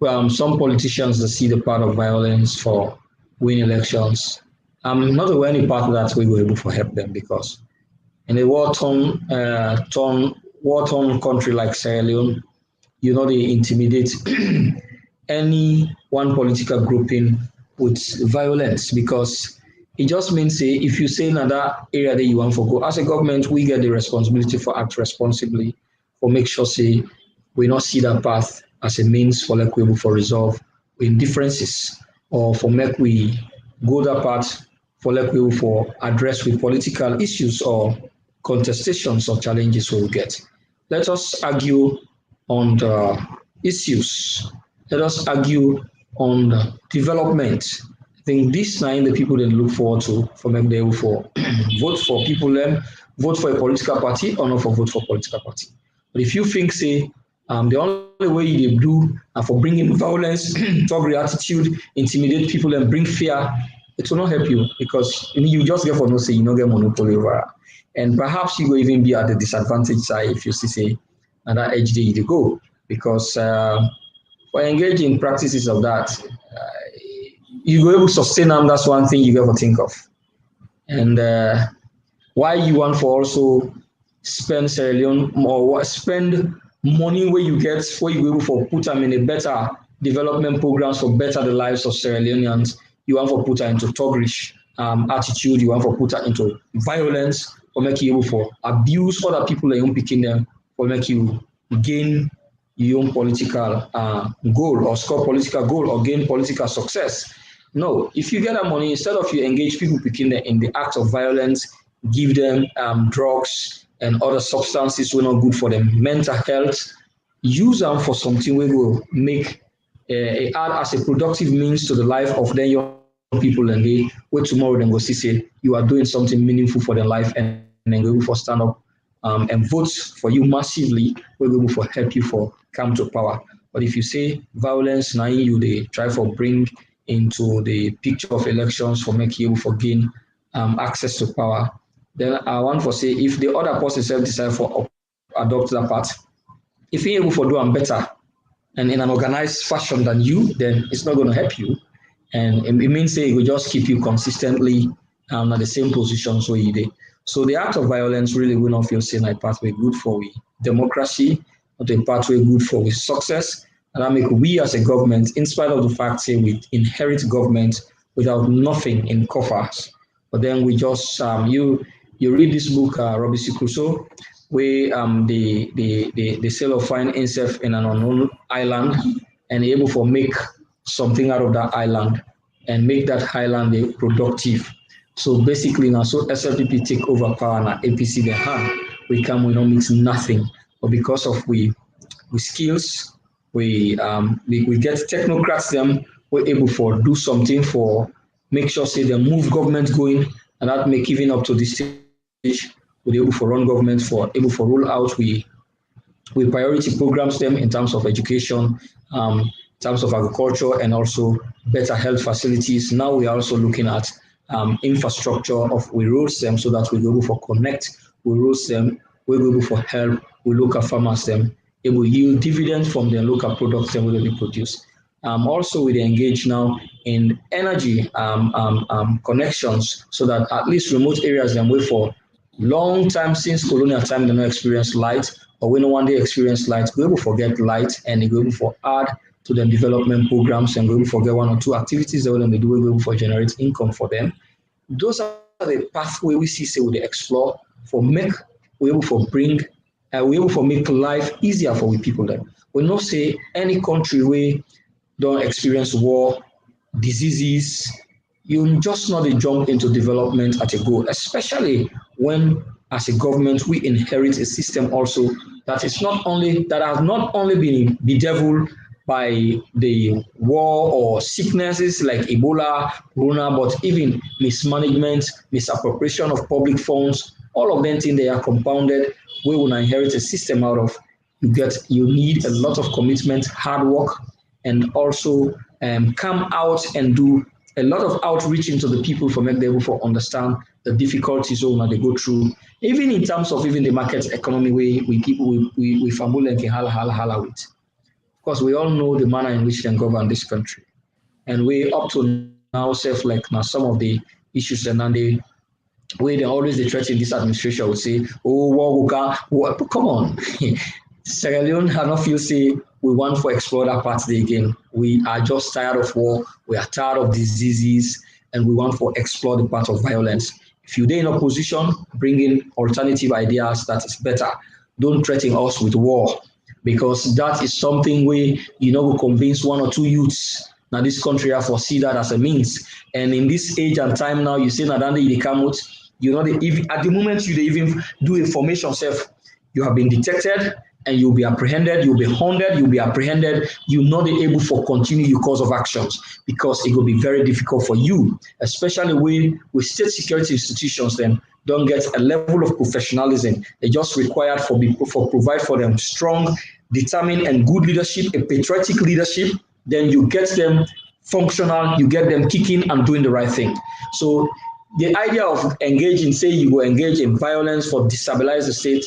some politicians that see the part of violence for win elections. Not aware any part of that we were able to help them because in a war-torn country like Sierra Leone, you know they intimidate any one political grouping with violence because it just means say if you say in that area that you want to go, as a government, we get the responsibility for act responsibly, for make sure say we not see that path as a means for like we able for resolve in differences or for make we go that path for like we for address with political issues or contestations or challenges we will get. Let us argue on the issues. Let us argue on the development. I think this nine the people then look forward to for make they for vote for people then vote for a political party or not for vote for political party. But if you think say the only way you do for bringing violence, thuggery attitude, intimidate people and bring fear, it will not help you because you just get for no say you don't get monopoly over. And perhaps you will even be at the disadvantage side if you see say and that edge day you go because for engaging in practices of that, you go able to sustain them. That's one thing you got to think of. And why you want for also spend Sierra Leone or spend money where you get where you able for put them in a better development programs for better the lives of Sierra Leoneans. You want for put her into thuggish attitude. You want for put her into violence or make you able for abuse other people that you picking them or make you gain your own political goal or score political goal or gain political success. No, if you get that money, instead of you engage people picking them in the act of violence, give them drugs and other substances were not good for them mental health, use them for something we will make add as a productive means to the life of the young people, and they wait tomorrow then go see say you are doing something meaningful for their life, and then go for stand up and vote for you massively, we'll go for help you for come to power. But if you say violence, now you they try for bring into the picture of elections for make you for gain access to power, then I want to say if the other person self decide for adopt that part, if you're able to do them better and in an organized fashion than you, then it's not going to help you. And it means say it will just keep you consistently at the same positions where you did. So the act of violence really will not feel saying like pathway good for we democracy, not a pathway good for we success. And that make we as a government, in spite of the fact say we inherit government without nothing in coffers. But then we just you read this book, Robinson Crusoe, where the sailor find himself in an unknown island and able to make something out of that island and make that island productive. So basically now, so SLPP take over power now, APC the hand, we don't mix nothing. But because of we skills, we get technocrats them, we're able for do something for make sure say they move government going, and that make even up to this stage, we're able for run government for able for roll out we priority programs them in terms of education, in terms of agriculture, and also better health facilities. Now we are also looking at infrastructure of we roads them so that we go able for connect, we roads them, we go able for help, we local farmers them, it will yield dividends from their local products that will be produced. Also, we engage now in energy connections so that at least remote areas then wait for long time since colonial time they no experience light, or we no one day experience light, we will forget light and we will for add to the development programs and we will forget one or two activities that they do, we will for generate income for them. Those are the pathway we see say we explore for make we able for bring we able for make life easier for we people then. We not say any country where don't experience war, diseases, you just not jump into development at a go, especially when as a government we inherit a system also that is not only that has not only been bedeviled by the war or sicknesses like Ebola, Corona, but even mismanagement, misappropriation of public funds, all of them things they are compounded. We will inherit a system out of you need a lot of commitment, hard work, and also come out and do a lot of outreach into the people for make them able to understand the difficulties that they go through, even in terms of even the market economy we people we fambul and hala with. Because we all know the manner in which they govern this country. And we up to now self like now some of the issues and then they where they always they threaten this administration would say, oh, war, come on. Sierra Leone have not feel say we want to explore that part again. We are just tired of war, we are tired of diseases, and we want to explore the part of violence. If you're in opposition, bring in alternative ideas that is better. Don't threaten us with war, because that is something where will convince one or two youths. Now this country have foresee that as a means. And in this age and time now, you say Nadande they come out, at the moment you even do a formation self, you have been detected and you'll be apprehended, you'll be haunted, you'll be apprehended, you're not able to continue your course of actions because it will be very difficult for you, especially with state security institutions then don't get a level of professionalism. They just required for provide for them strong, determined and good leadership, a patriotic leadership, then you get them functional, you get them kicking and doing the right thing. So the idea of engaging, say you will engage in violence for destabilize the state,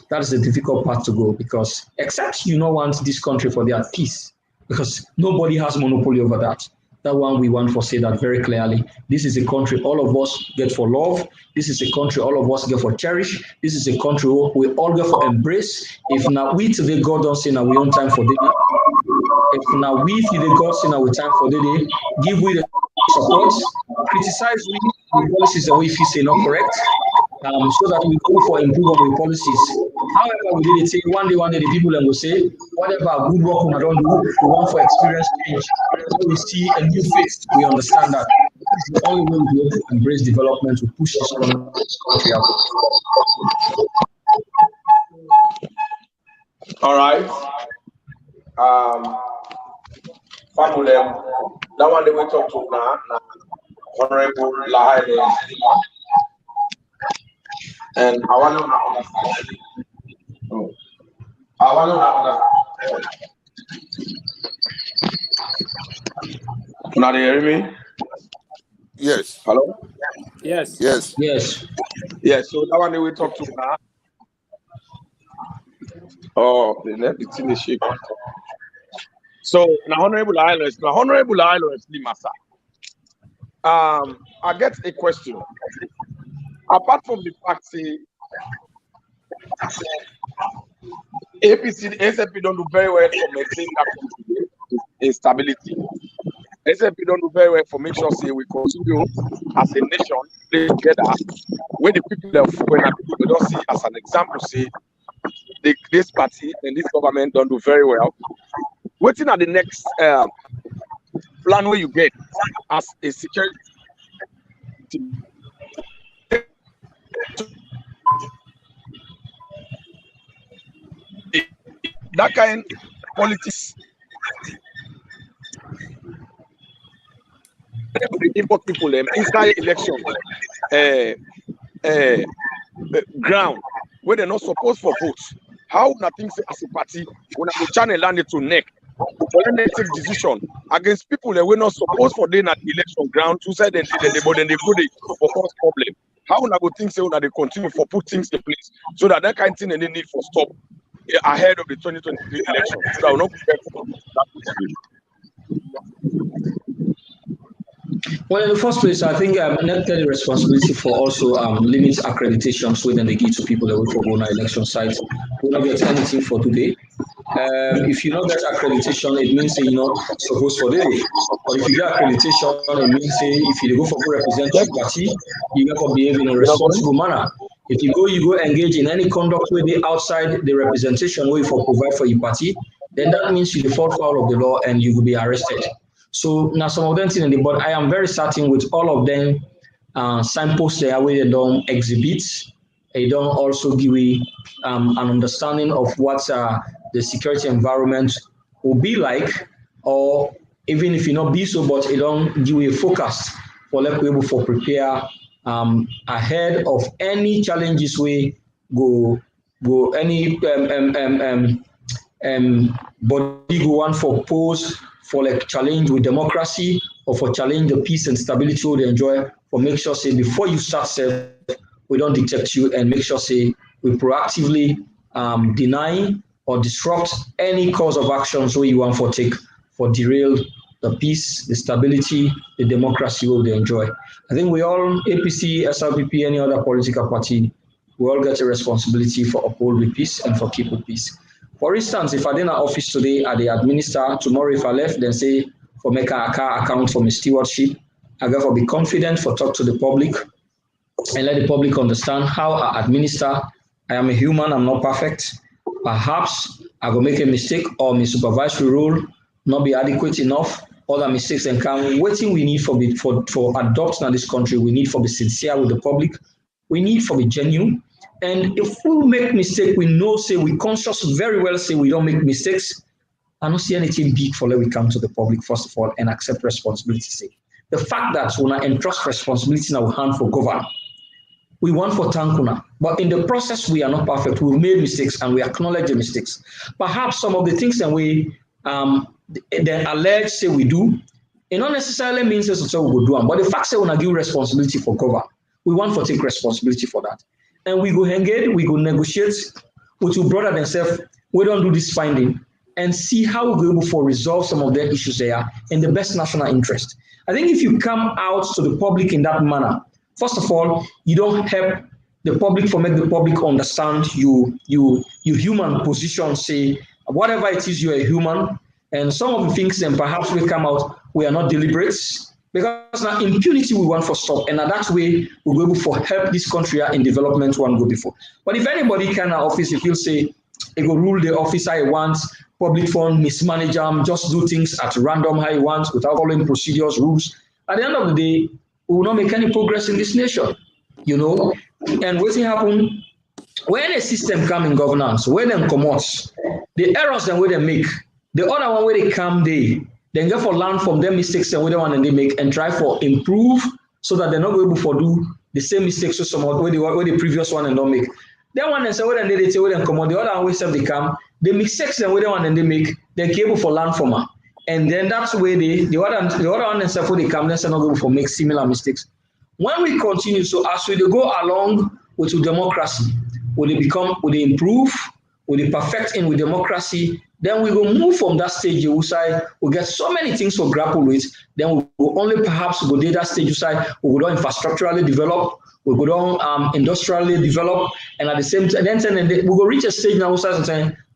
that is a difficult path to go because except you don't want this country for their peace, because nobody has monopoly over that. That one we want to say that very clearly. This is a country all of us get for love. This is a country all of us get for cherish. This is a country we all get for embrace. If now we today God don't say now we own time for dinner. If now we today God say now we time for dinner, give we the support, criticize we the policies that we feel say not correct. So that we go for improvement with policies. However, we did it say one day the people will say, whatever good work we don't do, we want for experience change. When we see a new face, we understand that this is the only way we will embrace development to push this country out. All right. Farm them. That one they will talk to now. Honorable Lahai Leema. And I want to understand. Oh. I want to understand. Now they hear me? Yes. Hello? Yes. Yes. Yes. Yeah, so that one they will talk to now. Oh, the net is in the shape. So now Honorable Lahai Leema, sir. I get a question. Apart from the fact, say, APC, SLP don't do very well for maintaining that country stability. SLP don't do very well for make sure say we continue as a nation play together. When the people of Koinadugu, we don't see as an example, say this party and this government don't do very well. Waiting at the next plan where you get as a security. That kind of politics, import people inside election ground where they're not supposed for votes. How nothing say as a party when I channel landed to neck, but then they take decision against people that were not supposed for them at the election ground to say they did it, but then they go for cause problem. How would I go think say that they continue for put things in place so that that kind of thing they need for stop ahead of the 2023 election. So I will not prepare for that. Well, in the first place, I think NEC the responsibility for also limit accreditations within the give to people that work for Bona election sites. We don't get anything for today. If you don't get accreditation, it means you're not supposed for today. But if you get accreditation, it means if you go for representative party, you got to behave in a responsible manner. If you go engage in any conduct where they outside the representation where you for provide for your party, then that means you fall foul of the law and you will be arrested. So now some of them in the but I am very certain with all of them signposts there where they don't exhibit, they don't also give an understanding of what the security environment will be like, or even if it not be so, but it don't give a focus for like we able for prepare ahead of any challenges we go any body go one for pose for like challenge with democracy or for challenge the peace and stability we enjoy, for make sure say before you start self, we don't detect you and make sure say we proactively deny or disrupt any cause of actions where you want for take for derail the peace, the stability, the democracy we will enjoy. I think we all, APC, SLPP, any other political party, we all get a responsibility for uphold with peace and for keep with peace. For instance, if I did an office today, I administer, tomorrow if I left, then say for make an account for my stewardship, I got to be confident for talk to the public and let the public understand how I administer. I am a human, I'm not perfect. Perhaps I will make a mistake or my supervisory role not be adequate enough, other mistakes and come. Waiting we need for adopting in this country, we need for be sincere with the public, we need for be genuine. And if we make mistake, we know, say we conscious very well, say we don't make mistakes. I don't see anything big for let we come to the public, first of all, and accept responsibility. Say the fact that when I entrust responsibility in our hand for government, we want for Tankuna, but in the process, we are not perfect. We've made mistakes and we acknowledge the mistakes. Perhaps some of the things that we then allege say we do, it not necessarily means that's what we will do them. But the fact that when I give responsibility for government, we want to take responsibility for that. And we go engage, we go negotiate with your brother themselves. We don't do this finding and see how we're able to resolve some of the issues there in the best national interest. I think if you come out to the public in that manner, first of all, you don't help the public for make the public understand you human position, say whatever it is, you're a human. And some of the things then perhaps we come out, we are not deliberate. Because now impunity we want for stop, and that way we'll be able to help this country in development one go before. But if anybody can office, if you say it will rule the office how he wants, public fund, mismanage them, just do things at random how he wants without following procedures, rules, at the end of the day, we will not make any progress in this nation. You know, and what's happen when a system come in governance, where them come out, the errors then where they make, the other one where they come they then get for learn from their mistakes and what they want and they make and try for improve so that they're not able to do the same mistakes with some where the previous one and don't make. That one and say what they say what come on the other always have they come, they mistakes and what they want and they make, they're able for learn from her. And then that's where the other one and say for they come, they're not able for make similar mistakes. When we continue, so as we go along with democracy, will they improve, will they perfect in with democracy, then we will move from that stage side, we'll get so many things to grapple with, then we will only perhaps go to that stage side, we will infrastructurally develop, we will go industrially develop, and at the same time, then we will reach a stage now,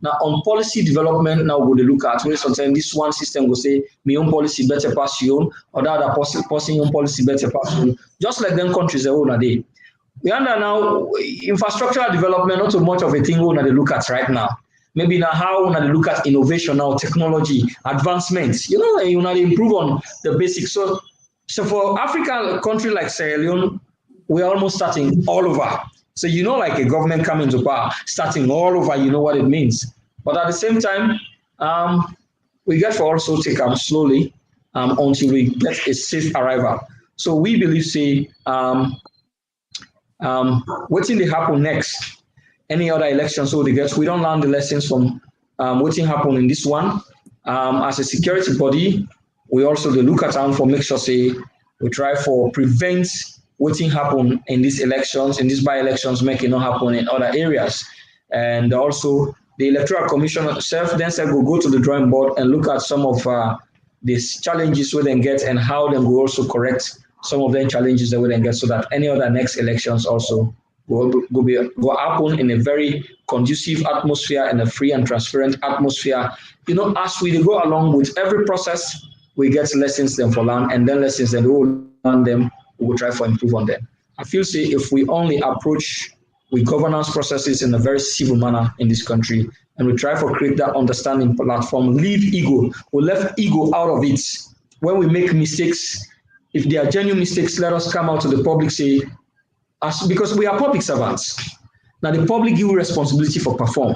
now on policy development, now we'll look at where sometimes this one system will say, my own policy better pass your own, or that other person own policy better pass your own, just like them countries own a day. We under now infrastructural development, not so much of a thing we want to look at right now. Maybe now how we want to look at innovation now, technology, advancements, you want to improve on the basics. So for African country like Sierra Leone, we're almost starting all over. So like a government coming to power, starting all over, you know what it means. But at the same time, we get to also take them slowly until we get a safe arrival. So we believe, say, what will happen next? Any other elections, so we don't learn the lessons from what happened in this one. As a security body, we also look at them for make sure say we try for prevent what happen in these elections, in these by-elections, make it not happen in other areas. And also the Electoral Commission itself then said we'll go to the drawing board and look at some of these challenges we then get and how then we also correct some of the challenges that we then get so that any other next elections also will happen in a very conducive atmosphere and a free and transparent atmosphere. As we go along with every process, we get lessons then for learn, and then lessons then we will learn them, we will try to improve on them. I feel say if we only approach with governance processes in a very civil manner in this country, and we try to create that understanding platform, leave ego, we left ego out of it. When we make mistakes, if they are genuine mistakes, let us come out to the public, say, because we are public servants. Now the public give responsibility for perform.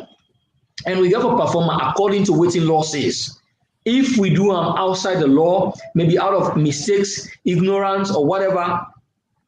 And we have to perform according to what the law says. If we do outside the law, maybe out of mistakes, ignorance, or whatever,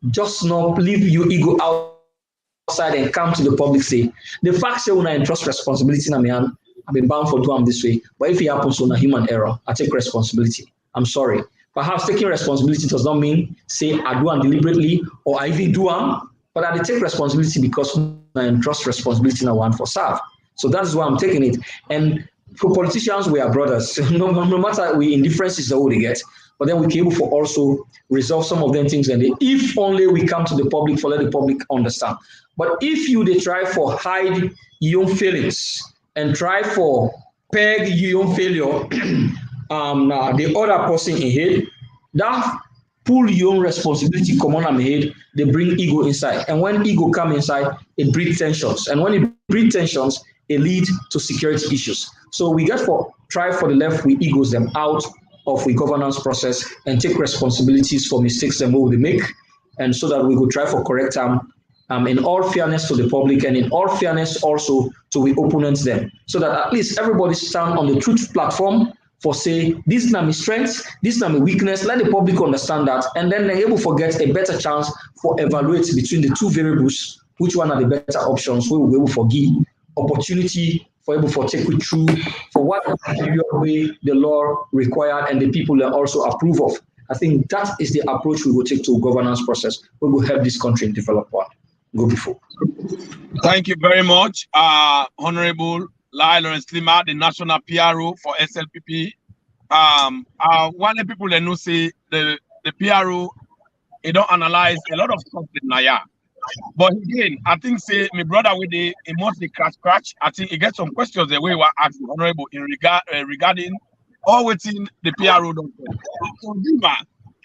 just not leave your ego outside and come to the public, say, the fact that when I entrust responsibility in my hand, I've been bound for doing this way. But if it happens on a human error, I take responsibility. I'm sorry. Perhaps taking responsibility does not mean, say, I do them deliberately or I even do them, but I take responsibility because I entrust responsibility in a one for serve. So that's why I'm taking it. And for politicians, we are brothers. No matter we indifferences that we get, but then we can able for also resolve some of them things. And if only we come to the public for let the public understand. But if they try for hide your own feelings and try for peg your own failure, the other person in head, that pull your own responsibility come on head, they bring ego inside. And when ego come inside, it breeds tensions. And when it breeds tensions, it leads to security issues. So we get for try for the left, we egos them out of the governance process and take responsibilities for mistakes that we make, and so that we could try for correct them in all fairness to the public and in all fairness also to the opponents them, so that at least everybody stand on the truth platform for say, this is not my strength, this is not my weakness, let the public understand that, and then they're able to get a better chance for evaluate between the two variables, which one are the better options, we will be able to give opportunity for able to take it through for what way the law required and the people that also approve of. I think that is the approach we will take to governance process. We will help this country develop one. Go before. Thank you very much, Honorable Lahai Leema, the National PRO for SLPP. One of the people that know say the PRO, they don't analyze a lot of stuff in Naya. But again, I think say my brother with the mostly scratch. I think he gets some questions the way we asked the Honorable in regarding all within the PRO. So Leema,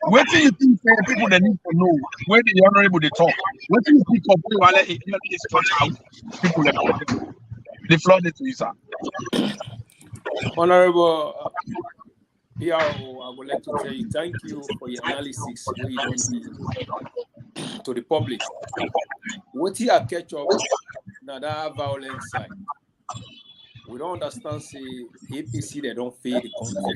what do you think people that need to know where the Honorable they talk? What do you think of while it stretch out people that the floor to you, sir? Honorable PRO, I would like to tell you thank you for your analysis where you don't give to the public. What you catch up now that violent side? We don't understand say APC they don't feed the country.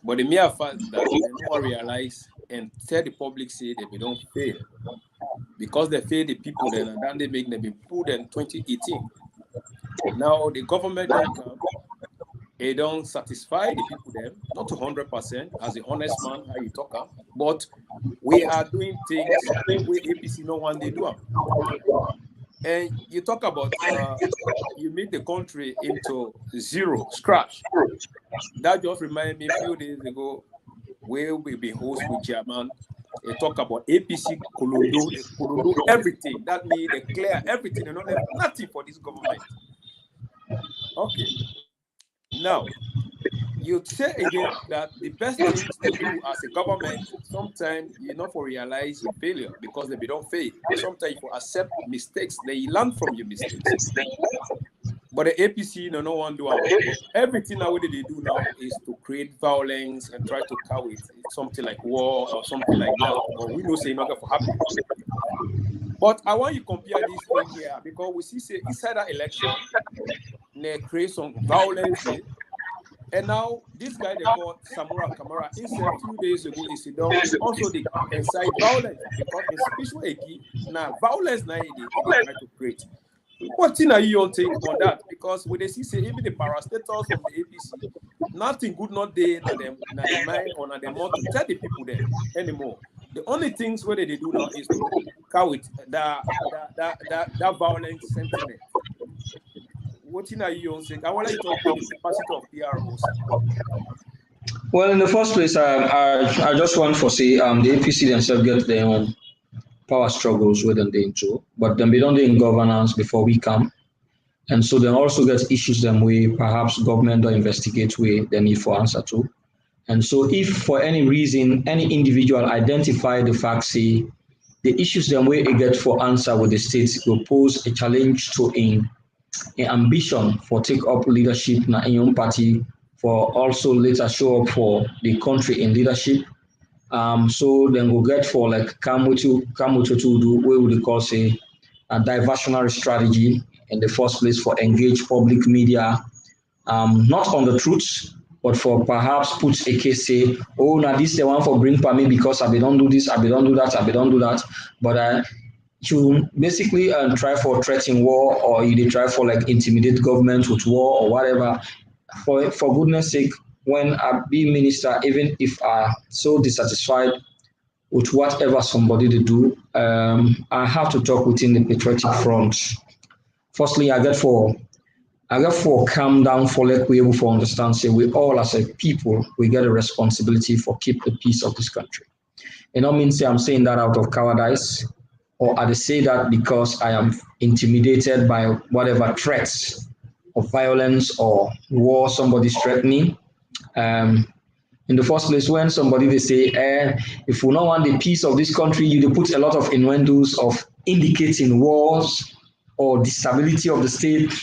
But the mere fact that they don't realize and tell the public say that they don't fail. Because they fail the people then, and then they make them be put in 2018. Now the government don't come, they don't satisfy the people then, not to 100%, as a honest man, how you talk, but we are doing things where APC no one they do them. And you talk about you make the country into zero, scratch. That just reminded me a few days ago where we be host with German. They talk about APC, Kolondo, everything. That means they clear everything and not have nothing for this government. Okay. Now, you say again that the best thing to do as a government, sometimes you not for realize your failure because they don't fail. Sometimes you accept mistakes, they learn from your mistakes. But the APC, no one do it. Everything now what they do now is to create violence and try to cover it. It's something like war or something like that. But we know say not going to happen. But I want you to compare this thing here because we see say inside that election, they create some violence. And now this guy they call Samura Kamara, he said a few days ago, he said also they incite violence because in speech now violence now they try to create. What thing are you on take on that? Because when they see say even the parastatals of the APC, nothing good not there na them mind or na them want to tell the people there anymore. The only things where they do now is to cow it that violent sentiment. What thing are you on take? I want to talk about the capacity of PROs. Well, in the first place, I just want to say the APC themselves get their own power struggles within the into, but then we don't do in governance before we come. And so then also get issues them way perhaps government don't investigate where they need for answer to. And so if for any reason any individual identify the fact say the issues them way they get for answer with the states will pose a challenge to an ambition for take up leadership in your own party for also later show up for the country in leadership. So then we'll get for like Kamutu to do what we call say a diversionary strategy in the first place for engage public media, not on the truth, but for perhaps put a case say, oh, now this is the one for bring for me because I don't do this, I don't do that, I don't do that. But you basically try for threatening war or you try for like intimidate government with war or whatever. For goodness sake, when I be minister, even if I so dissatisfied with whatever somebody to do, I have to talk within the patriotic front. Firstly, I get for calm down for let we able to understand. Say we all as a people we get a responsibility for keep the peace of this country. It don't mean say I'm saying that out of cowardice, or I say that because I am intimidated by whatever threats of violence or war somebody's threatening. In the first place, when somebody they say, if we don't want the peace of this country, you put a lot of innuendos of indicating wars or the stability of the state.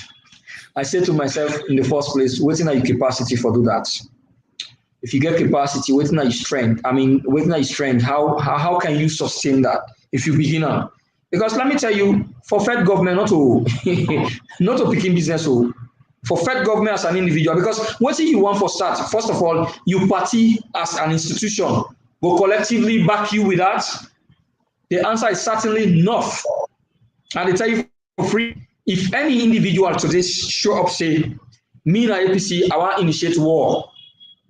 I say to myself in the first place, waiting at your capacity for do that. If you get capacity, waiting at your strength. I mean, waiting at your strength, how can you sustain that if you begin on? Because let me tell you, for Fed government not to not to begin business, for Fed government as an individual, because what you want for start, first of all, you party as an institution will collectively back you with that. The answer is certainly no. And they tell you for free. If any individual today show up say, me and APC, I want to initiate war,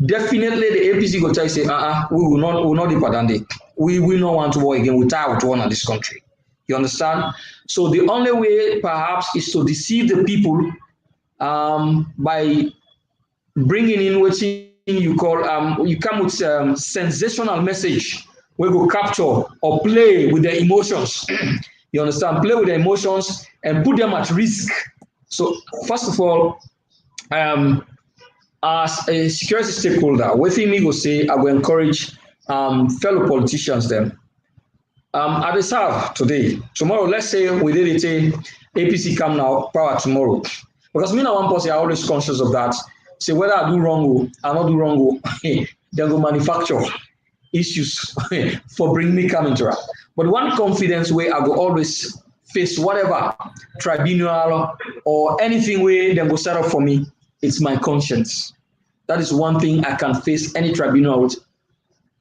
definitely the APC go tell you say, we will not dependent. We will not want to war again without one in this country. You understand? So the only way perhaps is to deceive the people by bringing in what you call you come with sensational message where go capture or play with their emotions. You understand? Play with their emotions and put them at risk. So first of all, as a security stakeholder, what me go say, I will encourage fellow politicians them. I deserve today. Tomorrow, let's say we did it say APC come now, power tomorrow. Because me now one person are always conscious of that. Say whether I do wrong or I not do wrong, they go manufacture issues for bring me coming to her. But one confidence way I go always face whatever tribunal or anything way they go set up for me, it's my conscience. That is one thing I can face any tribunal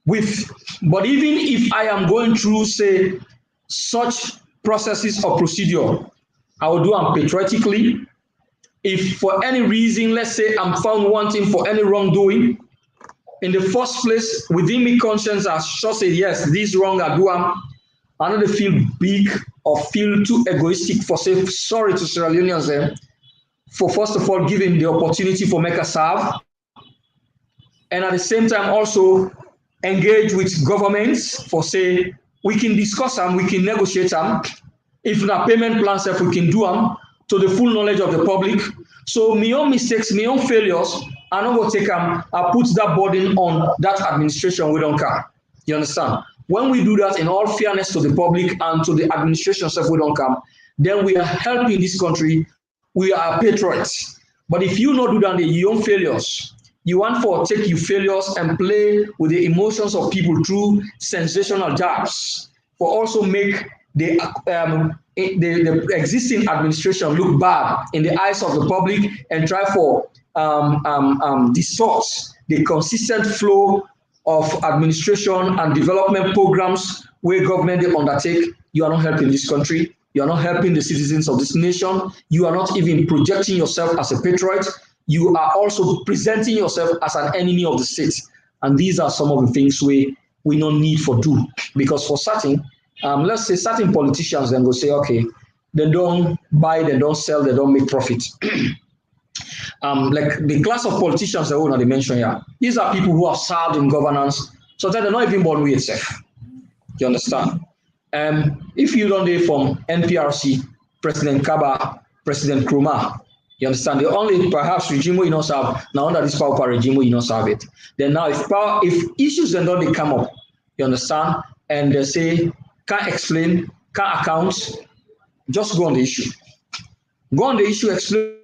with. But even if I am going through, say, such processes or procedure, I will do them patriotically. If for any reason, let's say I'm found wanting for any wrongdoing, in the first place, within me conscience, I should say, yes, this wrong I do. I don't feel big or feel too egoistic for saying sorry to Sierra Leoneans for first of all giving the opportunity for make a serve, and at the same time also engage with governments for say we can discuss them, we can negotiate them. If na payment plans, if we can do them to the full knowledge of the public. So my own mistakes, my own failures, I don't go take them. I put that burden on that administration. We don't care. You understand? When we do that in all fairness to the public and to the administration, if we don't come, then we are helping this country. We are patriots. But if you not do that, your own failures, you want to take your failures and play with the emotions of people through sensational jabs, for also make the existing administration look bad in the eyes of the public and try for distort the consistent flow of administration and development programs where government they undertake. You are not helping this country. You are not helping the citizens of this nation. You are not even projecting yourself as a patriot. You are also presenting yourself as an enemy of the state. And these are some of the things we don't need for do. Because for certain, let's say certain politicians then go say, okay, they don't buy, they don't sell, they don't make profit. Like the class of politicians that we mention here, these are people who have served in governance, so that they're not even born with itself. You understand? If you don't do from NPRC, President Kaba, President Krumah, you understand? The only perhaps regime you not serve now under this power regime you not serve it. Then now if issues then don't they come up, you understand? And they say can't explain, can't account, just go on the issue. Go on the issue, explain.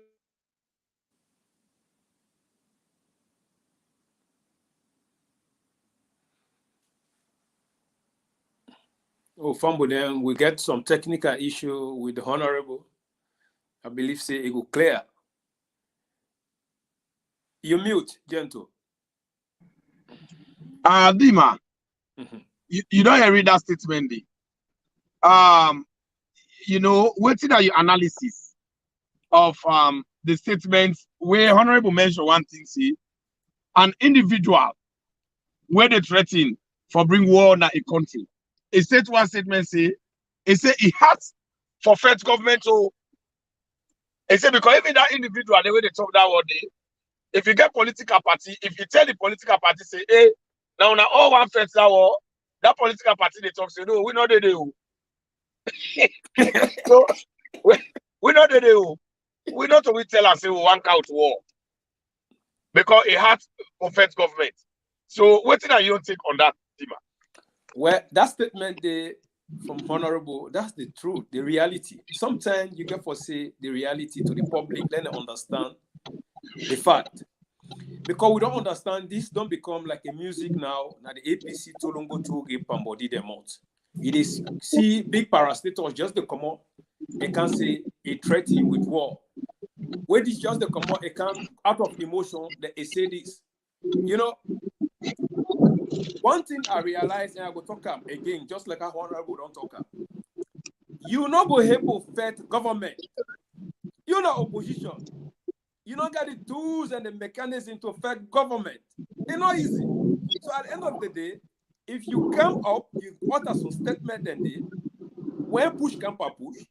Oh, Fumble, then we get some technical issue with the Honorable. I believe say it will clear. You mute, gentle. Leema, you don't read that statement. You know, waiting at your analysis of the statements where Honorable mentioned one thing, see, an individual where they threaten for bring war in a country. It said one statement say, it said it has for federal government to. It said because even that individual, the way they talk that one day, if you get political party, if you tell the political party say, hey, now all one federal war, that political party they talk say, no, we know they do. So we know they do. We know to we tell us say we want out war because it had for federal government. So what are your take on that, Leema? Well, that statement from Honorable, that's the truth, the reality. Sometimes you get to say the reality to the public, then they understand the fact. Because we don't understand, this don't become like a music now. Now the APC Tolongo to give Pambodi them out. It is see big parastators just to come up. They can say a threaten with war. Where this just to come up, it can out of emotion that they say this. You know, one thing I realized, and I will talk again, just like a Honorable don't talk. You not go help to fight government. You're not opposition. You don't get the tools and the mechanism to fight government. They're not easy. So at the end of the day, if you come up, you utter some statement then when push come for push,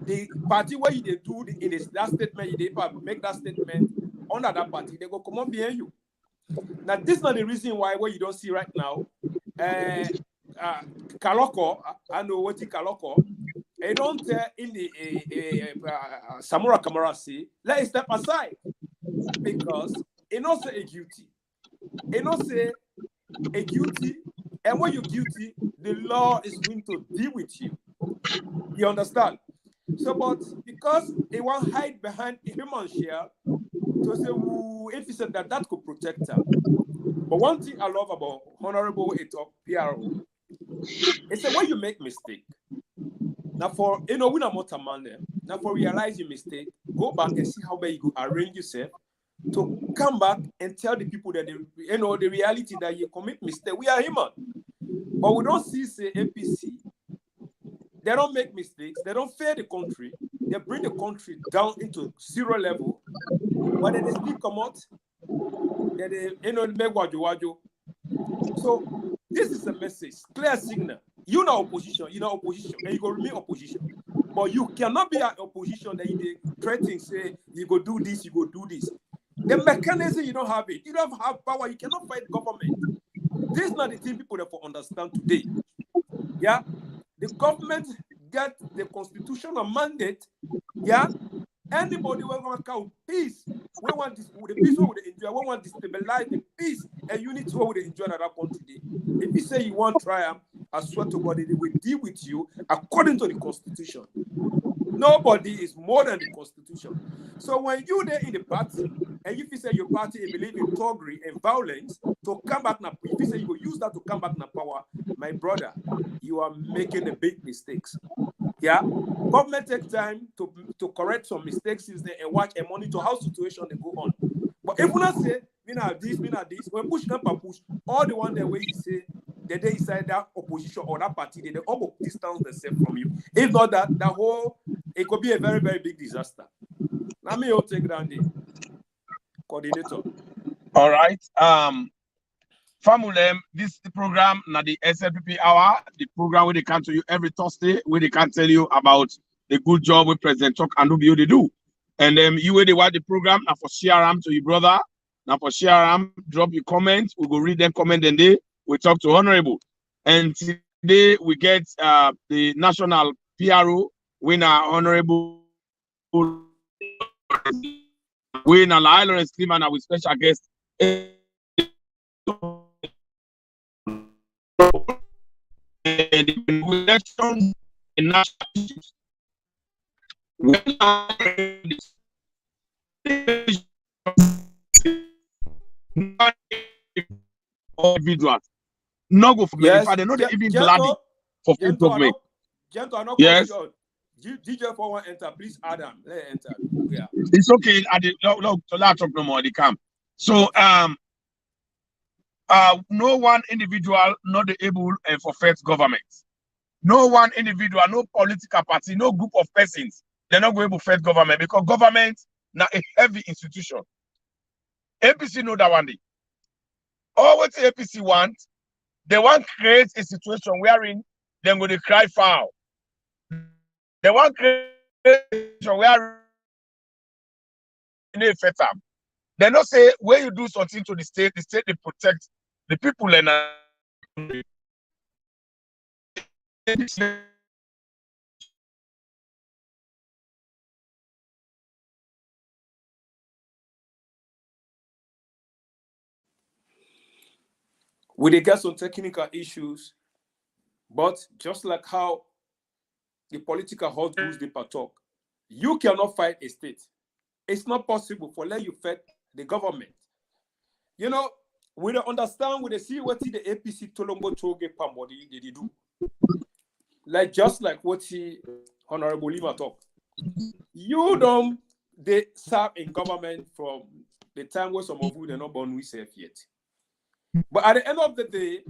the party where you do in that statement, you make that statement under that party, they go come on behind you. Now, this is not the reason why what you don't see right now. Kaloko, I know what Kaloko. I don't in the Samura Kamara say, let it step aside because it not say a guilty. It not say a guilty, and when you're guilty, the law is going to deal with you. You understand? So, but because they want to hide behind a human share to say, if he said that could protect her. But one thing I love about Honorable PRO, it's that when you make mistake, now for we're not man there. Now for realize your mistake, go back and see how you go arrange yourself to come back and tell the people that the reality that you commit mistake. We are human, but we don't see say APC. They don't make mistakes. They don't fail the country. They bring the country down into zero level. But then they still come out. They make wajo. So this is a message, clear signal. You're not opposition, and you go remain opposition. But you cannot be an opposition that you threaten, say you go do this, you go do this. The mechanism, you don't have it. You don't have power. You cannot fight government. This is not the thing people therefore understand today. Yeah, the government get the constitutional mandate. Yeah, anybody will want to count peace. We want this, the peace we will enjoy. We want to stabilize the peace and unity we will enjoy in that country. If you say you want triumph, I swear to God, they will deal with you according to the constitution. Nobody is more than the constitution. So when you there in the party, and if you say your party believe in thuggery and violence to come back now, if you say you will use that to come back now power, my brother, you are making a big mistakes. Yeah, government take time to correct some mistakes is there and watch and monitor how situation they go on. But if we not say we not this, when push them push, all the one that way you say that they inside that opposition or that party, they almost distance themselves from you. If not that whole it could be a very, very big disaster. Let me all take down the coordinator. All right. Famulem, this program, now the SLPP Hour, the program where they come to you every Thursday, where they can tell you about the good job with President Koinadugu they do. And you where they watch the program, now for share them to your brother, now for share them, drop your comments, we go read them comment and they we talk to Honorable. And today we get the national PRO winner, Honorable winner Lahai Leema, and our special guest. And the elections in national issues. Individuals. No go for me. If I know they even bloody for free government. Gentle, yes. DJ for one enter, please Adam. Let enter. Yeah. It's okay. I did no talk no more. They come. So no one individual not able for first government. No one individual, no political party, no group of persons, they're not going to first government because government now a heavy institution. APC know that one day. All what the APC want, they want to create a situation wherein they're going to cry foul. They want to create a situation where they not say when you do something to the state they protect the people and we dey get some technical issues, but just like how the political hot goose dey per talk, you cannot fight a state. It's not possible for let you fight the government. You know, we don't understand, we don't see what the APC Tolombo Toge Pambodi they do. Like just like what Honorable Leema talk. You don't they serve in government from the time where some of you they're not born with self yet. But at the end of the day,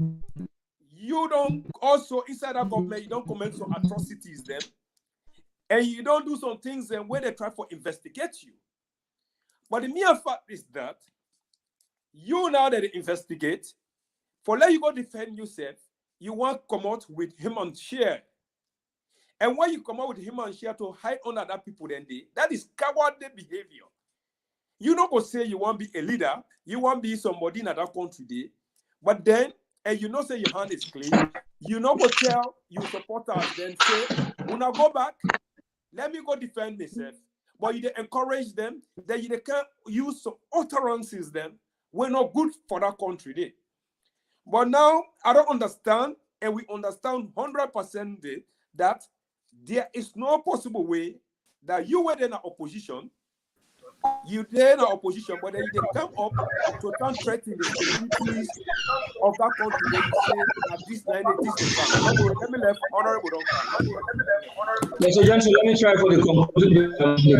you don't also inside that government, you don't commit some atrocities them, and you don't do some things then where they try to investigate you. But the mere fact is that you now that they investigate, for let you go defend yourself, you want to come out with human share. And when you come out with human share to hide under that people, then that is cowardly behavior. You don't go say you want to be a leader, you want to be somebody in that country day, but then, and you know say your hand is clean, you not go tell you supporters then say, when I go back, let me go defend myself. But you encourage them that you can use some utterances them we're not good for that country day. But now I don't understand, and we understand 100% that there is no possible way that you were in an opposition, you did an opposition, but then you come up to try threaten the stabilities of that country. Then you say at this line, let me let Honorable don't come. So, Johnson, let me try for the conclusion.